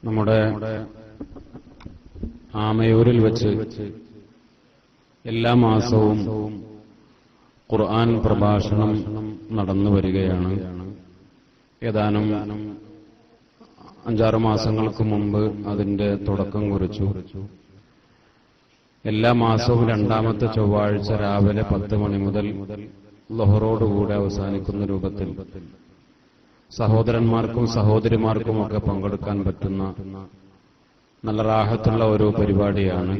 നമ്മുടെ ആമയൂരിൽ വെച്ച് എല്ലാ മാസവും ഖുർആൻ പ്രഭാഷണം നടന്നു വരികയാണ്. ഏതാനും 5-6 മാസങ്ങൾക്ക് മുമ്പ് അതിന്റെ തുടക്കം കുറിച്ചു. എല്ലാ മാസവും 2ാമത്തെ ചൊവ്വാഴ്ച രാവിലെ 10 മണി മുതൽ ളുഹറോടുകൂടെ അവസാനിക്കുന്ന രൂപത്തിൽ സഹോദരന്മാർക്കും സഹോദരിമാർക്കും ഒക്കെ പങ്കെടുക്കാൻ പറ്റുന്ന നല്ല റാഹത്തുള്ള ഒരു പരിപാടിയാണ്.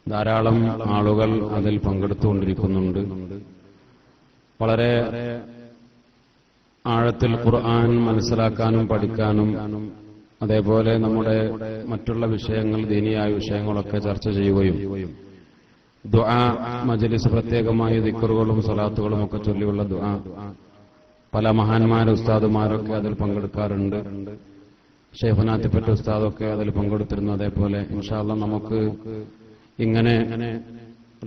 ധാരാളം ആളുകൾ അതിൽ പങ്കെടുത്തുകൊണ്ടിരിക്കുന്നുണ്ട്. വളരെ ആഴത്തിൽ ഖുർആൻ മനസ്സിലാക്കാനും പഠിക്കാനും അതേപോലെ നമ്മുടെ മറ്റുള്ള വിഷയങ്ങൾ ദീനിയായ വിഷയങ്ങളൊക്കെ ചർച്ച ചെയ്യുകയും ദുആ മജ്ലിസ് പ്രത്യേകമായ ദിക്റുകളും സ്വലാത്തുകളും ഒക്കെ ചൊല്ലിയുള്ള ദുആ പല മഹാന്മാരും ഉസ്താദുമാരൊക്കെ അതിൽ പങ്കെടുക്കാറുണ്ട്. ഷെയ്ഖുനാത്തിപ്പറ്റ ഉസ്താദൊക്കെ അതിൽ പങ്കെടുത്തിരുന്നു. അതേപോലെ ഇൻഷാ അല്ലാഹ് നമുക്ക് ഇങ്ങനെ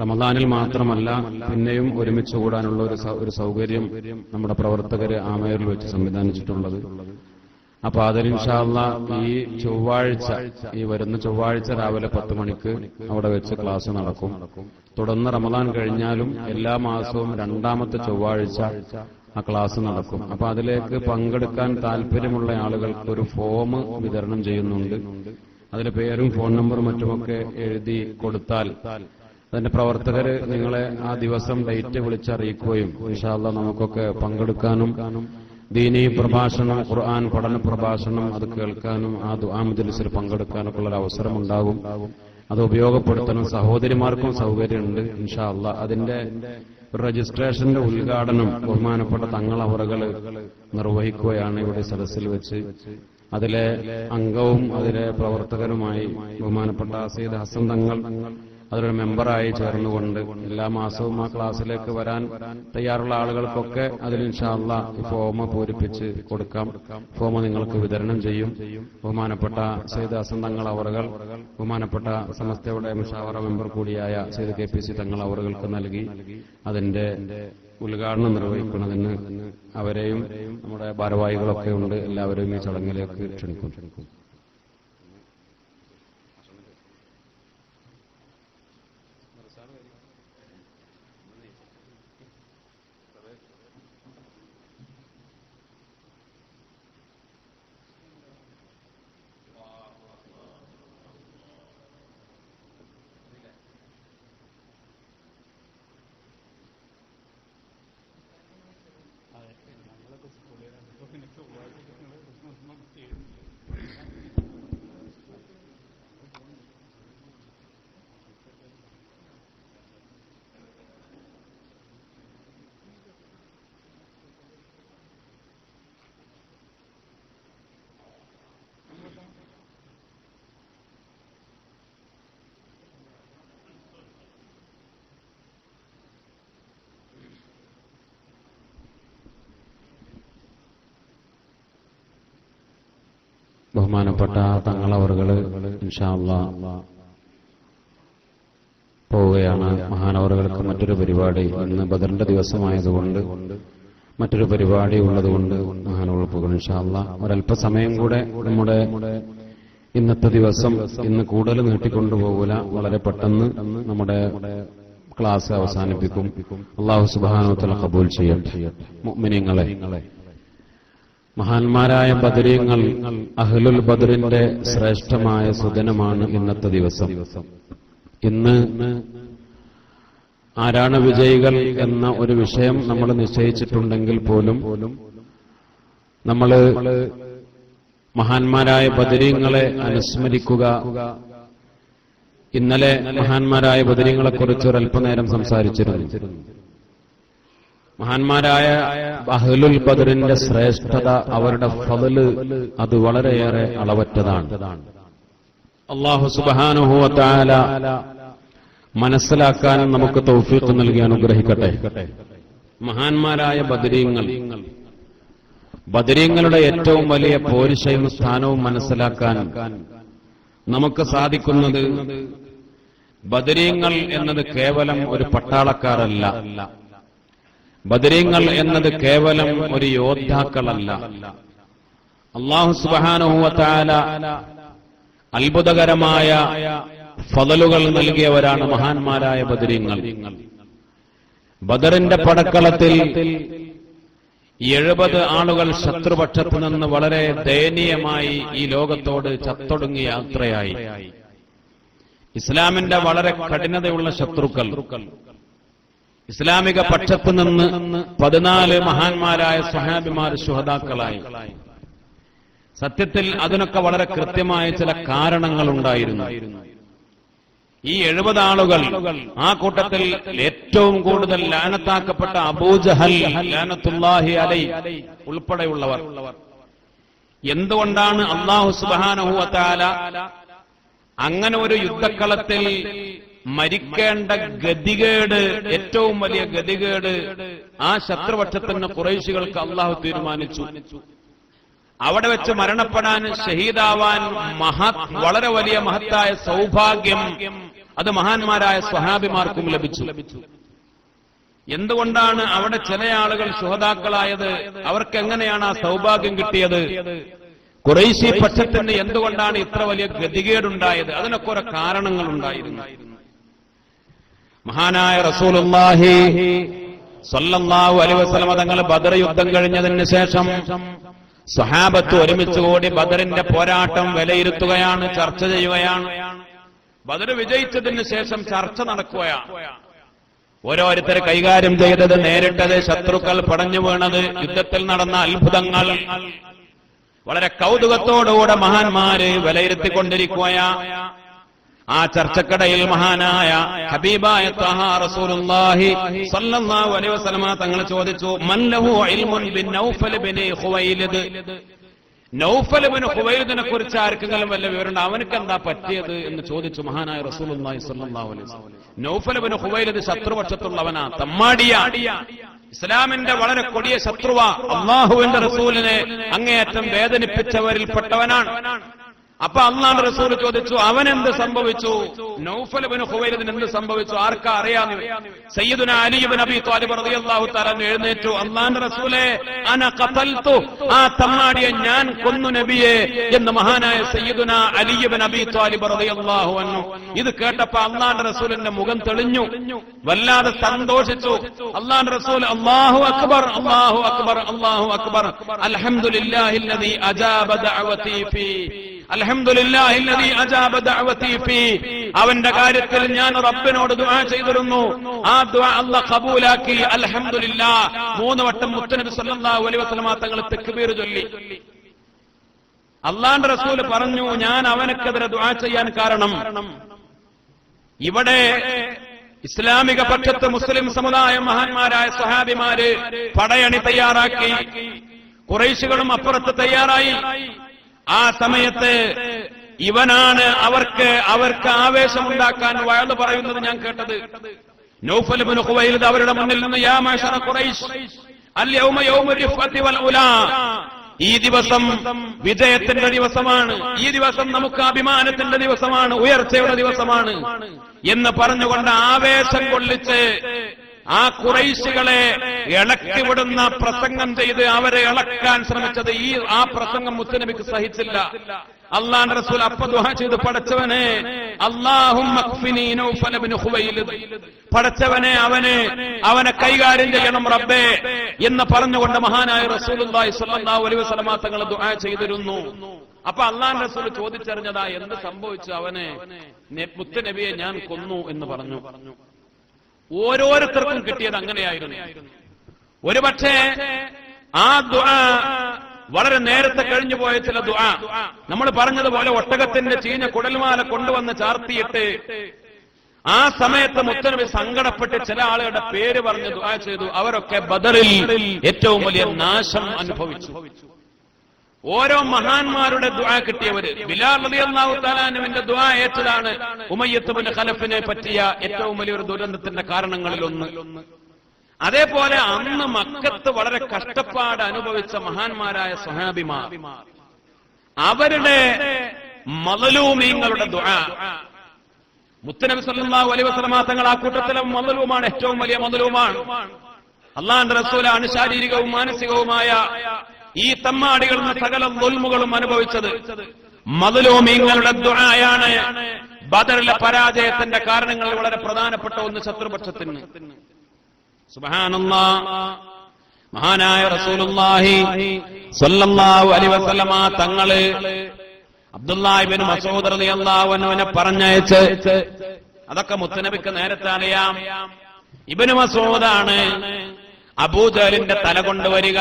റമദാനിൽ മാത്രമല്ല പിന്നെയും ഒരുമിച്ച് കൂടാനുള്ള ഒരു സൗകര്യം നമ്മുടെ പ്രവർത്തകര് ആമയൂരിൽ വെച്ച് സംവിധാനിച്ചിട്ടുള്ളത്. അപ്പൊ അതിൽ ഇൻഷാ അല്ലാഹ് ഈ ചൊവ്വാഴ്ച, ഈ വരുന്ന ചൊവ്വാഴ്ച രാവിലെ 10 മണിക്ക് അവിടെ വെച്ച് ക്ലാസ് നടക്കും. തുടർന്ന് റമദാൻ കഴിഞ്ഞാലും എല്ലാ മാസവും 2ാമത്തെ ചൊവ്വാഴ്ച ആ ക്ലാസ് നടക്കും. അപ്പൊ അതിലേക്ക് പങ്കെടുക്കാൻ താല്പര്യമുള്ള ആളുകൾക്ക് ഒരു ഫോം വിതരണം ചെയ്യുന്നുണ്ട്. അതിന്റെ പേരും ഫോൺ നമ്പറും മറ്റുമൊക്കെ എഴുതി കൊടുത്താൽ അതിന്റെ പ്രവർത്തകര് നിങ്ങളെ ആ ദിവസം ഡേറ്റ് വിളിച്ചറിയിക്കുകയും ഇൻഷാ അല്ലാഹ് നമുക്കൊക്കെ പങ്കെടുക്കാനും ദീനീ പ്രഭാഷണം, ഖുർആൻ പഠന പ്രഭാഷണം അത് കേൾക്കാനും ആ ദുആ മജ്ലിസിൽ പങ്കെടുക്കാനൊക്കെ ഉള്ള അവസരം ഉണ്ടാകും. അത് ഉപയോഗപ്പെടുത്തണം. സഹോദരിമാർക്കും സൗകര്യമുണ്ട് ഇൻഷാ അല്ലാഹ്. അതിന്റെ രജിസ്ട്രേഷന്റെ ഉദ്ഘാടനം ബഹുമാനപ്പെട്ട തങ്ങൾ അവറുകൾ നിർവഹിക്കുകയാണ് ഇവിടെ സദസ്സിൽ വെച്ച്. അതിലെ അംഗവും അതിലെ പ്രവർത്തകരുമായി ബഹുമാനപ്പെട്ട സയ്യിദ് ഹസൻ തങ്ങൾ അതിലൊരു മെമ്പറായി ചേർന്നുകൊണ്ട് എല്ലാ മാസവും ആ ക്ലാസ്സിലേക്ക് വരാൻ തയ്യാറുള്ള ആളുകൾക്കൊക്കെ അതിൽ ഇൻഷാ അല്ലാഹ് ഫോം പൂരിപ്പിച്ച് കൊടുക്കാം. ഫോം നിങ്ങൾക്ക് വിതരണം ചെയ്യും. ബഹുമാനപ്പെട്ട സയ്യിദ് ഹസൻ തങ്ങൾ അവറുകൾ ബഹുമാനപ്പെട്ട സമസ്തയുടെ മുഷാവറ മെമ്പർ കൂടിയായ സയ്യിദ് KPC തങ്ങൾ അവറുകൾക്ക് നൽകി അതിന്റെ ഉദ്ഘാടനം നിർവഹിക്കുന്നതിന് അവരെയും നമ്മുടെ ഭാരവാഹികളൊക്കെ ഉണ്ട്. എല്ലാവരെയും ഈ ചടങ്ങിലേക്ക് ക്ഷണിക്കും. ബഹുമാനപ്പെട്ട തങ്ങളവറുകൾ ഇൻഷാ അല്ലാഹ് പോവുകയാണ്. മഹാനവറുകൾക്ക് മറ്റൊരു പരിപാടി, ഇന്ന് ബദറിന്റെ ദിവസമായതുകൊണ്ട് മറ്റൊരു പരിപാടി ഉള്ളതുകൊണ്ട് മഹാനവറുകൾ പോകും ഇൻഷാ അല്ലാഹ്. ഒരല്പസമയം കൂടെ നമ്മുടെ ഇന്നത്തെ ദിവസം ഇന്ന് കൂടുതൽ നീട്ടിക്കൊണ്ടുപോകൂല, വളരെ പെട്ടെന്ന് നമ്മുടെ ക്ലാസ് അവസാനിപ്പിക്കും. അല്ലാഹു സുബ്ഹാനഹു വ തആല ഖബൂൽ ചെയ്യട്ടെ. മുഅ്മിനീങ്ങളെ, മഹാന്മാരായ ബദരീങ്ങൾ, അഹ്ലുൽ ബദറിന്റെ ശ്രേഷ്ഠമായ സുദിനമാണ് ഇന്നത്തെ ദിവസം. ഇന്ന് ആരാണ് വിജയികൾ എന്ന ഒരു വിഷയം നമ്മൾ നിശ്ചയിച്ചിട്ടുണ്ടെങ്കിൽ പോലും നമ്മൾ മഹാന്മാരായ ബദരീങ്ങളെ അനുസ്മരിക്കുക. ഇന്നലെ മഹാന്മാരായ ബദരീങ്ങളെക്കുറിച്ച് ഒരല്പനേരം സംസാരിച്ചിരുന്നു. മഹാന്മാരായ അഹ്ലുൽ ബദറിന്റെ ശ്രേഷ്ഠത, അവരുടെ ഫള് അത് വളരെയേറെ അളവറ്റതാണ്. അല്ലാഹു സുബ്ഹാനഹു വ തആല മനസ്സിലാക്കാനും നമുക്ക് തൗഫീഖ് നൽകി അനുഗ്രഹിക്കട്ടെ. മഹാന്മാരായ ബദരീങ്ങളുടെ ഏറ്റവും വലിയ പോരിശയും സ്ഥാനവും മനസ്സിലാക്കാൻ നമുക്ക് സാധിക്കുന്നത് ബദരീങ്ങൾ എന്നത് കേവലം ഒരു പട്ടാളക്കാരല്ല, ബദരീങ്ങൾ എന്നത് കേവലം ഒരു യോദ്ധാക്കളല്ല, അല്ലാഹു സുബ്ഹാനഹു വ തആല അത്ഭുതകരമായ ഫളലുകൾ നൽകിയവരാണ് മഹാന്മാരായ ബദരീങ്ങൾ. ബദറിന്റെ പടക്കളത്തിൽ 70 ആളുകൾ ശത്രുപക്ഷത്തു നിന്ന് വളരെ ദയനീയമായി ഈ ലോകത്തോട് ചത്തൊടുങ്ങി യാത്രയായി. ഇസ്ലാമിന്റെ വളരെ കഠിനതയുള്ള ശത്രുക്കൾ. ഇസ്ലാമിക പക്ഷത്തു നിന്ന് 14 മഹാന്മാരായ സ്വഹാബിമാർ ശുഹദാക്കളായി. സത്യത്തിൽ അതിനൊക്കെ വളരെ കൃത്യമായ ചില കാരണങ്ങളുണ്ടായിരുന്നു. ഈ 70 ആളുകൾ, ആ കൂട്ടത്തിൽ ഏറ്റവും കൂടുതൽ ലാനത്താക്കപ്പെട്ട അബൂജഹൽ ലാനത്തുല്ലാഹി അലൈഹി ഉൾപ്പെടെയുള്ളവർ. എന്തുകൊണ്ടാണ് അല്ലാഹു സുബ്ഹാനഹു വ തആല അങ്ങനെ ഒരു യുദ്ധക്കളത്തിൽ മരിക്കേണ്ട ഗതികേട്, ഏറ്റവും വലിയ ഗതികേട് ആ ശത്രുപക്ഷത്തിന് ഖുറൈശികൾക്ക് അല്ലാഹു തീരുമാനിച്ചു? അവിടെ വെച്ച് മരണപ്പെടാൻ, ഷഹീദാവാൻ വളരെ വലിയ മഹത്തായ സൗഭാഗ്യം അത് മഹാന്മാരായ സ്വഹാബിമാർക്കും ലഭിച്ചു. എന്തുകൊണ്ടാണ് അവിടെ ചില ആളുകൾ ശുഹദാക്കളായത്? അവർക്ക് എങ്ങനെയാണ് ആ സൗഭാഗ്യം കിട്ടിയത്? ഖുറൈശി പക്ഷത്തിന് എന്തുകൊണ്ടാണ് ഇത്ര വലിയ ഗതികേടുണ്ടായത്? അതിനൊക്കെ ഓരോ കാരണങ്ങളുണ്ടായിരുന്നു. മഹാനായ റസൂലുള്ളാഹി സ്വല്ലല്ലാഹു അലൈഹി വസല്ലം തങ്ങൾ ബദർ യുദ്ധം കഴിഞ്ഞതിന് ശേഷം സ്വഹാബത്ത് ഒരുമിച്ചുകൂടി ബദറിന്റെ പോരാട്ടം വിലയിരുത്തുകയാണ്, ചർച്ച ചെയ്യുകയാണ്. ബദർ വിജയിച്ചതിന് ശേഷം ചർച്ച നടക്കുകയാണ്. ഓരോരുത്തർ കൈകാര്യം ചെയ്തത്, നേരിട്ടത്, ശത്രുക്കൾ പടഞ്ഞു വീണത്, യുദ്ധത്തിൽ നടന്ന അത്ഭുതങ്ങൾ വളരെ കൗതുകത്തോടുകൂടെ മഹാന്മാര് വിലയിരുത്തിക്കൊണ്ടിരിക്കുകയാണ്. ആ ചർച്ചക്കടയിൽ മഹാനായ ഹബീബായ ത്വഹ റസൂലുള്ളാഹി സ്വല്ലല്ലാഹു അലൈഹി വസല്ലം തങ്ങൾ ചോദിച്ചു, മൻ ലഹു ഇൽമുൻ ബിൻ Naufal bin Khuwaylid. Naufal bin ഖുവൈലിദിനെ കുറിച്ച് ആർക്കെങ്കിലും വല്ല വിവരമുണ്ടോ? അവനക്ക് എന്താ പറ്റിയത് എന്ന് ചോദിച്ചു മഹാനായ റസൂലുള്ളാഹി സ്വല്ലല്ലാഹു അലൈഹി വസല്ലം. നൗഫൽ ബിൻ ഖുവൈലിദ് ശത്രുപക്ഷത്തുള്ളവനാ, തമ്മാടിയാ, ഇസ്ലാമിന്റെ വളരെ കൊടിയ ശത്രുവാ, അല്ലാഹുവിന്റെ റസൂലിനെ അങ്ങേയറ്റം വേദനിപ്പിച്ചവരിൽപ്പെട്ടവനാണ്. അപ്പൊ അല്ലാഹുവിന്റെ റസൂൽ ചോദിച്ചു, അവനെന്ത് സംഭവിച്ചു? നൗഫൽ ഇബ്നു ഖുവൈലിദിന് എന്ത് സംഭവിച്ചു? ആർക്കാ അറിയാന്ന്? സയ്യിദുനാ അലി ഇബ്നു അബീ ത്വാലിബ് റളിയല്ലാഹു തആല എഴുന്നേറ്റു, അല്ലാഹുവിന്റെ റസൂലേ, അന ഖതൽതു, ആ തമ്മാടിയെ ഞാൻ കൊന്നു നബിയെ എന്ന് മഹാനായ സയ്യിദുനാ അലി ഇബ്നു അബീ ത്വാലിബ് റളിയല്ലാഹു അൻഹു. ഇത് കേട്ടപ്പോൾ അല്ലാഹുവിന്റെ റസൂലിന്റെ മുഖം തെളിഞ്ഞു, വല്ലാതെ സന്തോഷിച്ചു. അല്ലാഹുവിന്റെ റസൂൽ അല്ലാഹു അക്ബർ, അല്ലാഹു അക്ബർ, അല്ലാഹു അക്ബർ, അൽഹംദുലില്ലാഹില്ലദീ അജാബ ദഅവതി ഫീ, അൽഹംദുലില്ലാഹില്ലദീ അജാബ ദഅവതി ഫീ. അവന്റെ കാര്യത്തിൽ ഞാൻ റബ്ബിനോട് ദുആ ചെയ്തിരുന്നു, ആ ദുആ അല്ലാഹ് ഖബൂലാക്കി. അൽഹംദുലില്ലാഹ് 3 വട്ടം മുത്തനബി സല്ലല്ലാഹു അലൈഹി വസല്ലം തങ്ങൾ തക്ബീർ ചൊല്ലി. അല്ലാഹുവിന്റെ റസൂൽ പറഞ്ഞു, ഞാൻ അവനക്കെതിരെ ദുആ ചെയ്യാൻ കാരണം, ഇവിടെ ഇസ്ലാമിക പക്ഷത്ത് മുസ്ലിം സമുദായം മഹാന്മാരായ സ്വഹാബിമാര് പടയണി തയ്യാറാക്കി, ഖുറൈശികളും അപ്പുറത്ത് തയ്യാറായി. ആ സമയത്ത് ഇവനാണ് അവർക്ക് ആവേശമുണ്ടാക്കാൻ വഅദ് പറയുന്നത് ഞാൻ കേട്ടത്. നൗഫൽ ഇബ്നു ഖുവൈലിദ് അവരുടെ മുന്നിൽ നിന്ന്, യാ മഅശറ ഖുറൈശ് അൽ യൗമ യൗമുർ റിഫഅത്തി വൽ ഉലാ, ഈ ദിവസം വിജയത്തിന്റെ ദിവസമാണ്, ഈ ദിവസം നമുക്ക് അഭിമാനത്തിന്റെ ദിവസമാണ്, ഉയർച്ചയുടെ ദിവസമാണ് എന്ന് പറഞ്ഞുകൊണ്ട് ആവേശം കൊള്ളിച്ച് ആ ഖുറൈശികളെ ഇളക്കിവിടുന്ന പ്രസംഗം ചെയ്ത് അവരെ ഇളക്കാൻ ശ്രമിച്ചത്, ആ പ്രസംഗം മുത്തനബിക്ക് സഹിച്ചില്ല. അല്ലാഹുവിന്റെ റസൂൽ അപ്പോൾ ദുആ ചെയ്തു, പടച്ചവനെ, അല്ലാഹുമ്മ ഖ്ഫിനി നൗഫൽ ഇബ്നു ഖുവൈലിദ്, പടച്ചവനെ അവനെ കൈകാര്യം ചെയ്യണം റബ്ബേ എന്ന് പറഞ്ഞുകൊണ്ട് മഹാനായ റസൂലുള്ളാഹി സ്വല്ലല്ലാഹു അലൈഹി വസല്ലം തങ്ങൾ ദുആ ചെയ്തിരുന്നു. അപ്പൊ അല്ലാഹുവിന്റെ റസൂൽ ചോദിച്ചറിഞ്ഞതാ, എന്ത് സംഭവിച്ചു? അവനെ, മുത്തനബിയെ ഞാൻ കൊന്നു എന്ന് പറഞ്ഞു. ഓരോരുത്തർക്കും കിട്ടിയത് അങ്ങനെയായിരുന്നു. ഒരുപക്ഷെ ആ ദുആ വളരെ നേരത്തെ കഴിഞ്ഞു പോയ ചില ദുആ, നമ്മൾ പറഞ്ഞതുപോലെ ഒട്ടകത്തിന്റെ ചീഞ്ഞ കുടൽമാല കൊണ്ടുവന്ന് ചാർത്തിയിട്ട് ആ സമയത്ത് മുത്തനബി സങ്കടപ്പെട്ട് ചില ആളുകളുടെ പേര് പറഞ്ഞ് ദുആ ചെയ്തു. അവരൊക്കെ ബദറിൽ ഏറ്റവും വലിയ നാശം അനുഭവിച്ചു. ഓരോ മഹാന്മാരുടെ ദുആ കിട്ടിയവര്, ബിലാൽ റളിയല്ലാഹു തആല അൻഹുവിന്റെ ദുആ ഏറ്റതാണ് ഉമയ്യത്ത് ഇബ്നു ഖലഫിനെ പറ്റിയ ഏറ്റവും വലിയൊരു ദുരന്തത്തിന്റെ കാരണങ്ങളിൽ ഒന്ന്. അതേപോലെ അന്ന് മക്കത്ത് വളരെ കഷ്ടപ്പാട് അനുഭവിച്ച മഹാന്മാരായ സ്വഹാബിമാർ, അവരുടെ മദ്ലൂമീങ്ങളുടെ ദുആ, മുത്തനബി സല്ലല്ലാഹു അലൈഹി വസല്ലം തങ്ങൾ ആ കൂട്ടത്തിലെ മദ്ലൂമാണ്, ഏറ്റവും വലിയ മദ്ലൂമാണ്. അല്ലാഹുവിന്റെ റസൂലാണ് ശാരീരികവും മാനസികവുമായ ഈ തമ്മാടികളിൽ നിന്ന് സകല ദുൽമുകളും അനുഭവിച്ചത് മദ്ലൂമീങ്ങളുടെ ദുആയാണ്. ബദറിലെ പരാജയത്തിന്റെ കാരണങ്ങൾ വളരെ പ്രധാനപ്പെട്ട ഒന്ന് ശത്രുപക്ഷത്തിന്. സുബ്ഹാനല്ലാഹ്, മഹാനായ റസൂലുള്ളാഹി സ്വല്ലല്ലാഹു അലൈഹി വസല്ലമ തങ്ങള് അബ്ദുല്ലാഹ് ഇബ്നു മസ്ഊദ് റളിയല്ലാഹു അൻഹുവിനെ പറഞ്ഞയച്ച്, അതൊക്കെ മുത്തനബിക്ക് നേരത്തെ അറിയാം. ഇബ്നു മസ്ഊദാണ് അബൂജഹലിന്റെ തല കൊണ്ടുവരിക.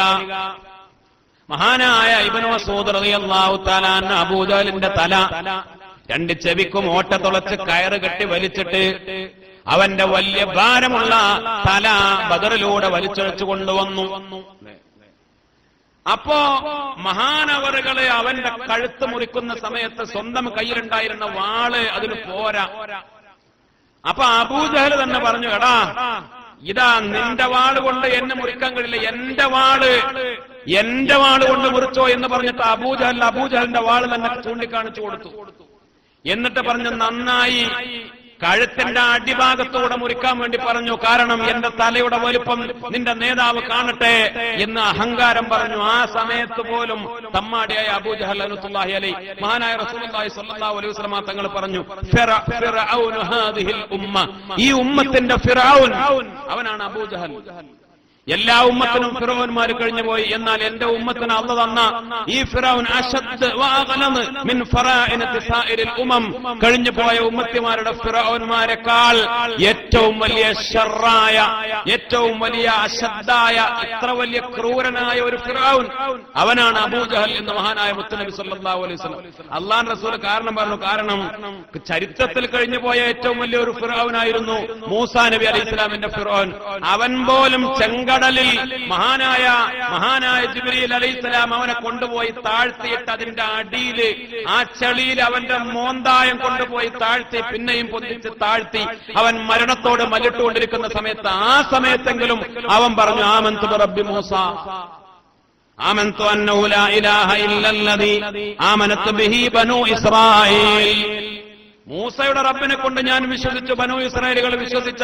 മഹാനായ ഇബ്നു മസ്ഊദ് റളിയല്ലാഹു തആല അൻഹു അബൂജഹലിന്റെ തല രണ്ട് ചെവിക്കും ഓട്ട തുളച്ച് കയറ് കെട്ടി വലിച്ചിട്ട് അവന്റെ വലിയ ഭാരമുള്ള തല ബദറിലൂടെ വലിച്ചഴിച്ചു കൊണ്ടുവന്നു. അപ്പോ മഹാനവറുകള് അവന്റെ കഴുത്ത് മുറിക്കുന്ന സമയത്ത് സ്വന്തം കയ്യിലുണ്ടായിരുന്ന വാള് അതിന് പോരാ. അപ്പൊ അബൂജഹൽ തന്നെ പറഞ്ഞു, എടാ ഇതാ നിന്റെ വാള് കൊണ്ട് എന്നെ മുറിക്കാൻ കഴിയില്ല, എന്റെ വാള് കൊണ്ട് മുറിച്ചോ എന്ന് പറഞ്ഞിട്ട് അബൂജഹലിന്റെ വാള് തന്നെ ചൂണ്ടിക്കാണിച്ചു കൊടുത്തു. എന്നിട്ട് പറഞ്ഞു, നന്നായി കഴുത്തിന്റെ അടിഭാഗത്തൂടെ മുറിക്കാൻ വേണ്ടി പറഞ്ഞു, കാരണം എന്റെ തലയുടെ വലുപ്പം നിന്റെ നേതാവ് കാണട്ടെ എന്ന് അഹങ്കാരം പറഞ്ഞു. ആ സമയത്ത് പോലും തമ്മാടിയായ അബൂജഹൽ ലഅനത്തുല്ലാഹി അലൈഹി മഹാനായ റസൂലുള്ളാഹി സ്വല്ലല്ലാഹു അലൈഹി വസല്ലം തങ്ങൾ പറഞ്ഞു, ഫിർഔൻ ഹാദിഹിൽ ഉമ്മ, ഈ ഉമ്മത്തിന്റെ ഫിർഔൻ അവനാണ് അബൂജഹൽ. എല്ലാ ഉമ്മത്തിനും ഫിറഔന്മാർ കഴിഞ്ഞുപോയി, എന്നാൽ എന്റെ ഉമ്മത്തിന് അല്ലാഹു തന്ന ഈ ഫിറഔൻ അശദ്ദ വഅഗ്ലമ മിൻ ഫറാഇനതി സായിരിൽ ഉമം, കഴിഞ്ഞു പോയ ഉമ്മത്തിമാരുടെ ഫിറഔന്മാരെക്കാൾ ഏറ്റവും വലിയ ശർറായ, ഏറ്റവും വലിയ അശദ്ദായ, ഇത്ര വലിയ ക്രൂരനായ ഒരു ഫിറഔൻ അവനാണ് അബൂജഹൽ എന്ന് മഹാനായ മുത്തുനബി സല്ലല്ലാഹു അലൈഹി വസല്ലം. അല്ലാഹുവിന്റെ റസൂൽ കാരണം പറഞ്ഞു, കാരണം ചരിത്രത്തിൽ കഴിഞ്ഞു പോയ ഏറ്റവും വലിയ ഒരു ഫിറഔനായിരുന്നു മൂസാ നബി അലൈഹി ഇസ്ലാമിന്റെ ഫിറഔൻ. അവൻ പോലും കടലിൽ മഹാനായ ജിബ്രീൽ അലൈഹിസ്സലാം അവനെ കൊണ്ടുപോയി താഴ്ത്തിയിട്ട് അതിന്റെ അടിയിൽ ആ ചളിയിൽ അവന്റെ മോന്തായം കൊണ്ടുപോയി താഴ്ത്തി, പിന്നെയും പൊന്തിച്ച് താഴ്ത്തി അവൻ മരണത്തോട് മല്ലിട്ടുകൊണ്ടിരിക്കുന്ന സമയത്ത്, ആ സമയത്തെങ്കിലും അവൻ പറഞ്ഞു, ആമന്തു ബിറബ്ബി മൂസ, ആമന്തു അന്നഹു ലാ ഇലാഹ ഇല്ലല്ലദീ ആമനത് ബിഹി ബനൂ ഇസ്രായീൽ, മൂസയുടെ റബ്ബിനെ കൊണ്ട് ഞാൻ വിശ്വസിച്ചു, ബനൂ ഇസ്രായേലുകൾ വിശ്വസിച്ച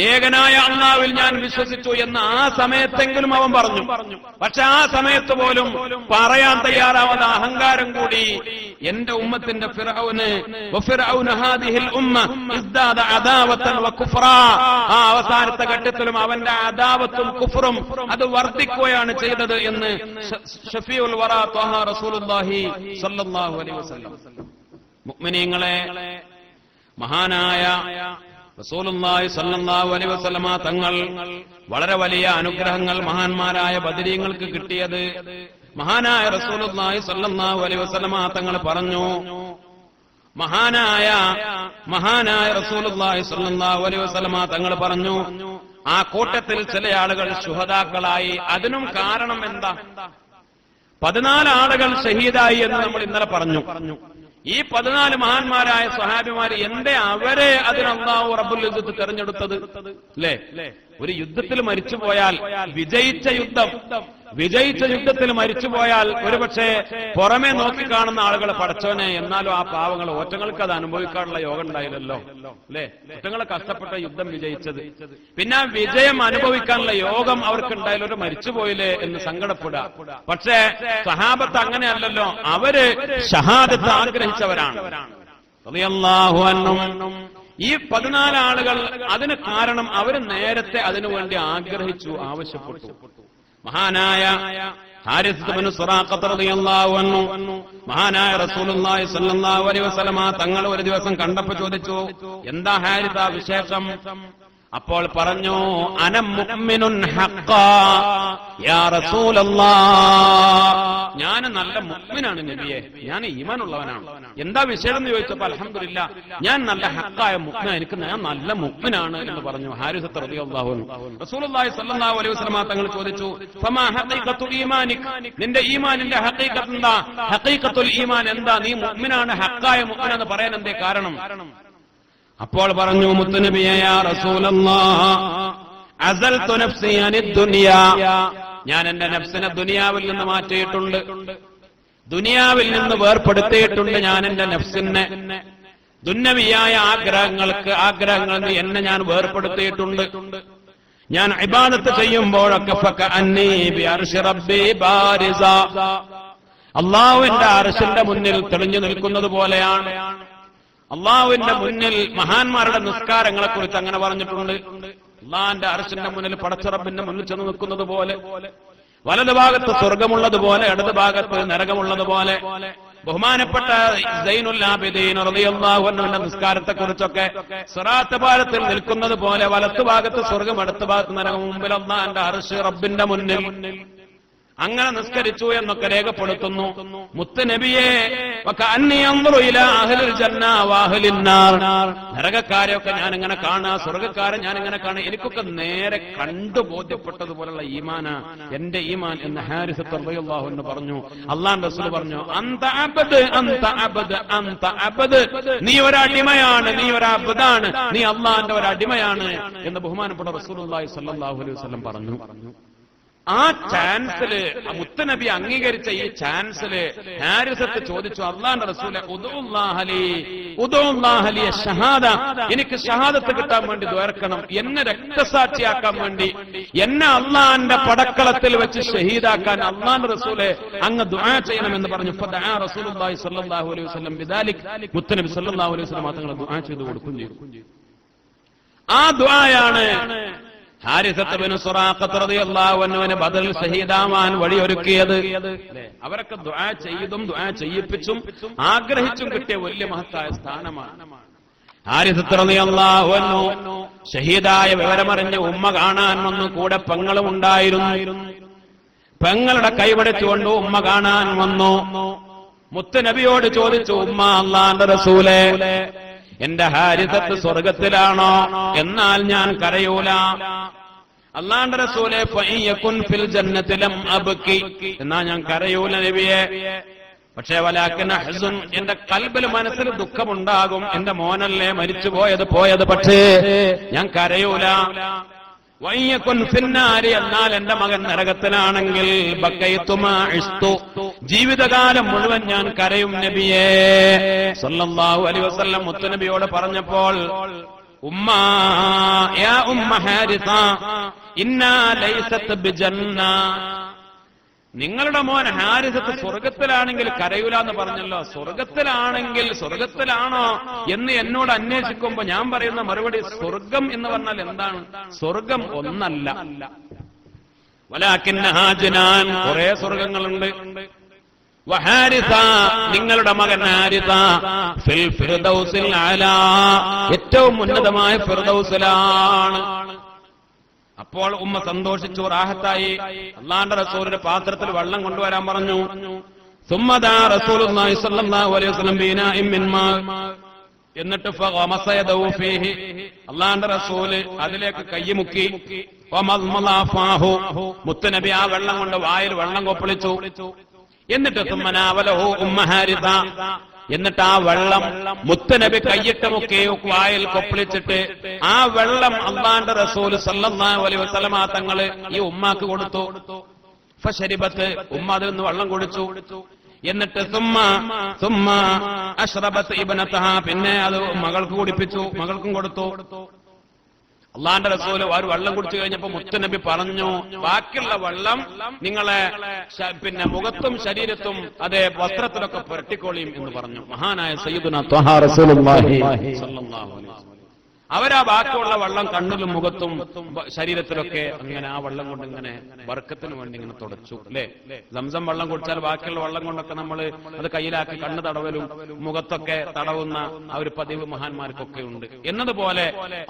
ഏകനായ അല്ലാഹുവിൽ ഞാൻ വിശ്വസിച്ചു എന്ന് ആ സമയത്തെങ്കിലും അവൻ പറഞ്ഞു. പക്ഷെ ആ സമയത്ത് പോലും പറയാൻ തയ്യാറാവാത്ത അഹങ്കാരം കൂടി എന്റെ ഉമ്മത്തിന്റെ ഫിർഔന് വഫിർഔന ഹാദിഹിൽ ഉമ്മ ഇസ്ദാദ അദാവതൻ വകുഫ്റാ, ആ അവസാനത്തെ ഘട്ടത്തിലും അവന്റെ അദാവത്തും കുഫറും അത് വർദ്ധിക്കുകയാണ് ചെയ്തത് എന്ന് ഷഫീഉൽ വറാ ത്വഹ റസൂലുള്ളാഹി സ്വല്ലല്ലാഹു അലൈഹി വസല്ലം. മുഅ്മിനീങ്ങളെ, മഹാനായ റസൂലുള്ളാഹി സ്വല്ലല്ലാഹു അലൈഹി വസല്ലമ തങ്ങൾ വളരെ വലിയ അനുഗ്രഹങ്ങൾ മഹാന്മാരായ ബദരീങ്ങൾക്ക് കിട്ടിയത് മഹാനായ റസൂലുള്ളാഹി സ്വല്ലല്ലാഹു അലൈഹി വസല്ലമ തങ്ങൾ പറഞ്ഞു. മഹാനായ റസൂലുള്ളാഹി സ്വല്ലല്ലാഹു അലൈഹി വസല്ലമ തങ്ങൾ പറഞ്ഞു, ആ കൂട്ടത്തിൽ ചില ആളുകൾ ശുഹദാക്കളായി. അതിനും കാരണം എന്താ? 14 ആളുകൾ ഷഹീദായി എന്ന് നമ്മൾ ഇന്നലെ പറഞ്ഞു. ഈ 14 മഹാന്മാരായ സ്വഹാബിമാര് എന്തേ അവരെ അതിന് അല്ലാഹു റബ്ബുൽ ഇസ്സത്ത് തെരഞ്ഞെടുത്തത്? അല്ലേ, ഒരു യുദ്ധത്തിൽ മരിച്ചുപോയാൽ, വിജയിച്ച യുദ്ധത്തിൽ മരിച്ചുപോയാൽ ഒരുപക്ഷെ പുറമെ നോക്കിക്കാണുന്ന ആളുകൾ പടച്ചോനെ, എന്നാലും ആ പാവങ്ങൾ ഒറ്റങ്ങൾക്ക് അത് അനുഭവിക്കാനുള്ള യോഗം ഉണ്ടായില്ലല്ലോ, അല്ലെ? ഒറ്റങ്ങളെ കഷ്ടപ്പെട്ട യുദ്ധം വിജയിച്ചത്, പിന്നെ ആ വിജയം അനുഭവിക്കാനുള്ള യോഗം അവർക്ക് ഉണ്ടായാലും ഒരു മരിച്ചുപോയില്ലേ എന്ന് സങ്കടപ്പെടുക. പക്ഷേ സഹാബത്ത് അങ്ങനെയല്ലല്ലോ, അവര് ഷഹാദത്ത് ആഗ്രഹിച്ചവരാണ് റളിയല്ലാഹു അൻഹും. ഈ 14 ആളുകൾ അതിന് കാരണം അവര് നേരത്തെ അതിനുവേണ്ടി ആഗ്രഹിച്ചു, ആവശ്യപ്പെട്ടു. മഹാനായ ഹാരിസ് ഇബ്നു സുറാഖത്ത് റളിയല്ലാഹു അൻഹു മഹാനായ റസൂലുള്ളാഹി സ്വല്ലല്ലാഹു അലൈഹി വസല്ലമ തങ്ങൾ ഒരു ദിവസം കണ്ടപ്പോൾ ചോദിച്ചു, എന്താ ഹാരിസ വിശേഷം? അപ്പോൾ പറഞ്ഞു, അന മുഅ്മിനുൻ ഹഖ്ഖാ യാ റസൂലല്ലാഹ്, ഞാൻ നല്ല മുഅ്മിനാണ് നബിയെ, ഞാൻ ഈമാനുള്ളവനാണ്. എന്താ വിഷയം എന്ന് ചോദിച്ചപ്പോൾ അൽഹംദുലില്ലാ ഞാൻ നല്ല ഹഖായ മുഅ്മിനാണ്, ഞാൻ നല്ല മുഅ്മിനാണ് എന്ന് പറഞ്ഞു ഹാരിസത്ത് റളിയല്ലാഹു അൻഹു. റസൂലുള്ളാഹി സ്വല്ലല്ലാഹു അലൈഹി വസല്ലം തങ്ങൾ ചോദിച്ചു, ഫമാ ഹഖീഖത്തുൽ ഈമാനിക്, നിന്റെ ഈമാനിന്റെ ഹഖീഖത്ത് എന്താ? ഹഖീഖത്തുൽ ഈമാൻ എന്താ? നീ മുഅ്മിനാണ്, ഹഖായ മുഅ്മിനാണ് പറയാൻ എന്തേ കാരണം? അപ്പോൾ പറഞ്ഞു മുത്തുനബിയെ, യാ റസൂലല്ലാഹ് അസൽതു നഫ്സി അനിദ് ദുനിയാ, ഞാൻ എന്റെ നഫ്സിനെ ദുനിയാവിൽ നിന്ന് മാറ്റിയിട്ടുണ്ട്, ദുനിയാവിൽ നിന്ന് വേർപെടുത്തിയിട്ടുണ്ട്. ഞാൻ എന്റെ നഫ്സിനെ ദുന്യവിയായ ആഗ്രഹങ്ങളിൽ നിന്ന് എന്നെ ഞാൻ വേർപെടുത്തിയിട്ടുണ്ട്. ഞാൻ ഇബാദത്ത് ചെയ്യുമ്പോഴൊക്കെ ഫകഅന്നീ ബിഅർശി റബ്ബി ബാരിസ, അല്ലാഹുവിന്റെ അർശിന്റെ മുന്നിൽ തെളിഞ്ഞു നിൽക്കുന്നത് പോലെയാണ്. അല്ലാഹുവിന്റെ മുന്നിൽ മഹാന്മാരുടെ നിസ്കാരങ്ങളെ കുറിച്ച് അങ്ങനെ പറഞ്ഞിട്ടുണ്ട്. അല്ലാഹുവിന്റെ അർശിന്റെ മുന്നിൽ പടച്ച റബ്ബിന്റെ മുന്നിൽ ചെന്ന് നിൽക്കുന്നത് പോലെ, വലതു ഭാഗത്ത് സ്വർഗമുള്ളതുപോലെ ഇടത് ഭാഗത്ത് നരകമുള്ളതുപോലെ. ബഹുമാനപ്പെട്ട സൈനുൽ ആബിദീൻ റളിയല്ലാഹു അൻഹുവിന്റെ നിസ്കാരത്തെ കുറിച്ചൊക്കെ സിറാത്ത് പാലത്തിൽ നിൽക്കുന്നത് പോലെ വലത്തു ഭാഗത്ത് സ്വർഗം ഇടത്ത് ഭാഗത്ത് നരകം, മുമ്പിൽ അല്ലാഹുവിന്റെ അർശ് റബ്ബിന്റെ മുന്നിൽ അങ്ങനെ നിസ്കരിച്ചു എന്നൊക്കെ രേഖപ്പെടുത്തുന്നു. മുത്തുനബിയെ വകഅന്നി അൻദുറു ഇലാ അഹ്ലിൽ ജന്ന വഅഹ്ലിൻ നാർ, നരകക്കാരെയൊക്കെ ഞാനിങ്ങനെ കാണുക, സ്വർഗ്ഗക്കാരെ ഞാനിങ്ങനെ കാണുക, എനിക്കൊക്കെ നേരെ കണ്ടു ബോധ്യപ്പെട്ടതുപോലുള്ള ഈമാനാ എന്റെ ഈമാൻ എന്ന് ഹാരിസത്ത് റളിയല്ലാഹു അൻഹു പറഞ്ഞു. അല്ലാഹുവിന്റെ റസൂൽ പറഞ്ഞു, അന്ത അബ്ദ് അന്ത അബ്ദ് അന്ത അബ്ദ്, നീ ഒരു അടിമയാണ്, നീ ഒരു അബ്ദാണ്, നീ അല്ലാഹുവിന്റെ ഒരു അടിമയാണ് എന്ന് ബഹുമാനപ്പെട്ട റസൂലുള്ളാഹി സ്വല്ലല്ലാഹു അലൈഹി വസല്ലം പറഞ്ഞു. ആ ചാൻസില് മുത്തുനബി അംഗീകരിച്ച ഈ ചാൻസില് ഹാരിസത്ത് ചോദിച്ചു, അല്ലാഹുവിന്റെ റസൂലെ ഉദുല്ലാഹലി ഷഹാദ, എനിക്ക് ഷഹാദത്ത് കിട്ടാൻ വേണ്ടി ദ്വാരക്കണം, എന്നെ രക്തസാക്ഷിയാക്കാൻ വേണ്ടി, എന്നെ അല്ലാഹുവിന്റെ പടക്കളത്തിൽ വെച്ച് ഷഹീദാക്കാൻ അല്ലാഹുവിന്റെ റസൂലെ അങ്ങ് ദുആ ചെയ്യണമെന്ന് പറഞ്ഞു. ഫദഅ റസൂലുള്ളാഹി സ്വല്ലല്ലാഹു അലൈഹി വസല്ലം ബിദാലിക്, മുത്തുനബി സ്വല്ലല്ലാഹു അലൈഹി വസല്ലം തങ്ങൾ ദുആ ചെയ്തു കൊടുക്കുകയും ചെയ്തു. ആ ദുആയാണ് ഹാരിസത്ത് ബിൻ സുറാഖത്ത് റളിയല്ലാഹു അൻഹുവിനെ ബദറിൽ ഷഹീദാവാൻ വഴിയൊരുക്കിയത്. അവരൊക്കെ ദുആ ചെയ്തും ദുആ ചെയ്യിപ്പിച്ചും ആഗ്രഹിച്ചും കിട്ടിയ വലിയ മഹത്തായ സ്ഥാനമാണ്. ഹാരിസത്ത് റളിയല്ലാഹു അൻഹു ഷഹീദായ വിവരമറിഞ്ഞ് ഉമ്മ കാണാൻ വന്നു. കൂടെ പെങ്ങളും ഉണ്ടായിരുന്നു. പെങ്ങളുടെ കൈപിടിച്ചുകൊണ്ട് ഉമ്മ കാണാൻ വന്നു. മുത്തുനബിയോട് ചോദിച്ചു, ഉമ്മ, അല്ലാഹുവിന്റെ റസൂലേ, എന്റെ ഹാരിസത്ത് സ്വർഗത്തിലാണോ? എന്നാൽ ഞാൻ കരയൂല. അല്ലാഹുവിന്റെ റസൂലേ, ഫഇയകുൻ ഫിൽ ജന്നതി ലം അബ്കി, എന്നാൽ ഞാൻ കരയൂല നബിയെ. പക്ഷേ വലാകിൻ അഹ്സുൻ, എന്റെ കൽബിൽ മനസ്സിൽ ദുഃഖമുണ്ടാകും, എന്റെ മോനല്ലേ മരിച്ചു പോയത്, പക്ഷേ ഞാൻ കരയൂല. വയ്യകുൻ ഫിന്നാരി, എന്നാൽ എന്റെ മകൻ നരകത്തിലാണെങ്കിൽ ബക്കൈതുമാ ഇസ്തു, ജീവിതകാലം മുഴുവൻ ഞാൻ കരയും നബിയേ സല്ലല്ലാഹു അലൈഹി വസല്ലം മുത്തുനബിയോട് പറഞ്ഞപ്പോൾ, ഉമ്മ യാ ഉമ്മ ഹാരിസ ഇന്നാ ലൈസത് ബിജന്ന, നിങ്ങളുടെ മോൻ ഹാരിസത്ത് സ്വർഗത്തിലാണെങ്കിൽ കരയൂല എന്ന് പറഞ്ഞല്ലോ, സ്വർഗത്തിലാണെങ്കിൽ സ്വർഗത്തിലാണോ എന്ന് എന്നോട് അന്വേഷിക്കുമ്പോ ഞാൻ പറയുന്ന മറുപടി, സ്വർഗം എന്ന് പറഞ്ഞാൽ എന്താണ്? സ്വർഗം ഒന്നല്ല, വലാകിന്നഹാ ജനാൻ, കുറെ സ്വർഗങ്ങളുണ്ട്. വഹാരിസ, നിങ്ങളുടെ മകൻ ഹാരിസ ഫിൽ ഫിർദൗസിൽ അലാ, ഏറ്റവും ഉന്നതമായ ഫിർദൗസിലാണ്. അപ്പോൾ ഉമ്മ സന്തോഷിച്ചു, റാഹത്തായി. അല്ലാഹുവിന്റെ റസൂലിന്റെ പാത്രത്തിൽ വെള്ളം കൊണ്ടുവരാൻ പറഞ്ഞു. സുമ്മദാ റസൂലുള്ളാഹി സ്വല്ലല്ലാഹു അലൈഹി വസല്ലം ബിനാഇൻ മിൻ മാ, എന്നിട്ട് ഫഗമസ യദഹു ഫീഹി, അല്ലാഹുവിന്റെ റസൂല് അതിലേക്ക് കൈമുക്കി. വമൽമലാഫാഹു, മുത്തുനബി ആ വെള്ളം കൊണ്ട് വായിൽ വെള്ളം കൊപ്പളിച്ചു. എന്നിട്ട് സുമ്മനാവലഹു ഉമ്മ ഹാരിസ, എന്നിട്ട് ആ വെള്ളം മുത്തുനബി കയ്യിട്ട് മുക്കി വായിൽ കൊപ്പളിച്ചിട്ട് ആ വെള്ളം അല്ലാഹുവിന്റെ റസൂൽ സല്ലല്ലാഹു അലൈഹി വസല്ലമ തങ്ങള് ഈ ഉമ്മാക്ക് കൊടുത്തു. ഫശരിബത്ത്, ഉമ്മ അതിൽ നിന്ന് വെള്ളം കുടിച്ചു. എന്നിട്ട് സുമ്മ അശ്റബത്ത് ഇബ്നതഹ, പിന്നെ അത് മകൾക്ക് കുടിപ്പിച്ചു, മകൾക്കും കൊടുത്തു. അല്ലാഹുവിന്റെ റസൂൽ ഒരു വെള്ളം കുടിച്ചു കഴിഞ്ഞപ്പോ മുത്തുനബി പറഞ്ഞു, ബാക്കിയുള്ള വെള്ളം നിങ്ങളെ പിന്നെ മുഖത്തും ശരീരത്തും അതേ വസ്ത്രത്തിലൊക്കെ പുരട്ടിക്കോളിയും എന്ന് പറഞ്ഞു. മഹാനായ സയ്യിദുനാ ത്വഹാ റസൂലുള്ളാഹി സ്വല്ലല്ലാഹു അലൈഹി വസല്ലം അവരാ ബാക്കിയുള്ള വെള്ളം കണ്ണിലും മുഖത്തും ശരീരത്തിലൊക്കെ അങ്ങനെ ആ വെള്ളം കൊണ്ട് ഇങ്ങനെ ബർക്കത്തിന് വേണ്ടി ഇങ്ങനെ തുടച്ചു. അല്ലെ, സംസം വെള്ളം കുടിച്ചാൽ ബാക്കിയുള്ള വെള്ളം കൊണ്ടൊക്കെ നമ്മൾ അത് കയ്യിലാക്കി കണ്ണ് തടവലും മുഖത്തൊക്കെ തടവുന്ന ആ ഒരു പതിവ് മഹാന്മാർക്കൊക്കെ ഉണ്ട്. എന്നതുപോലെ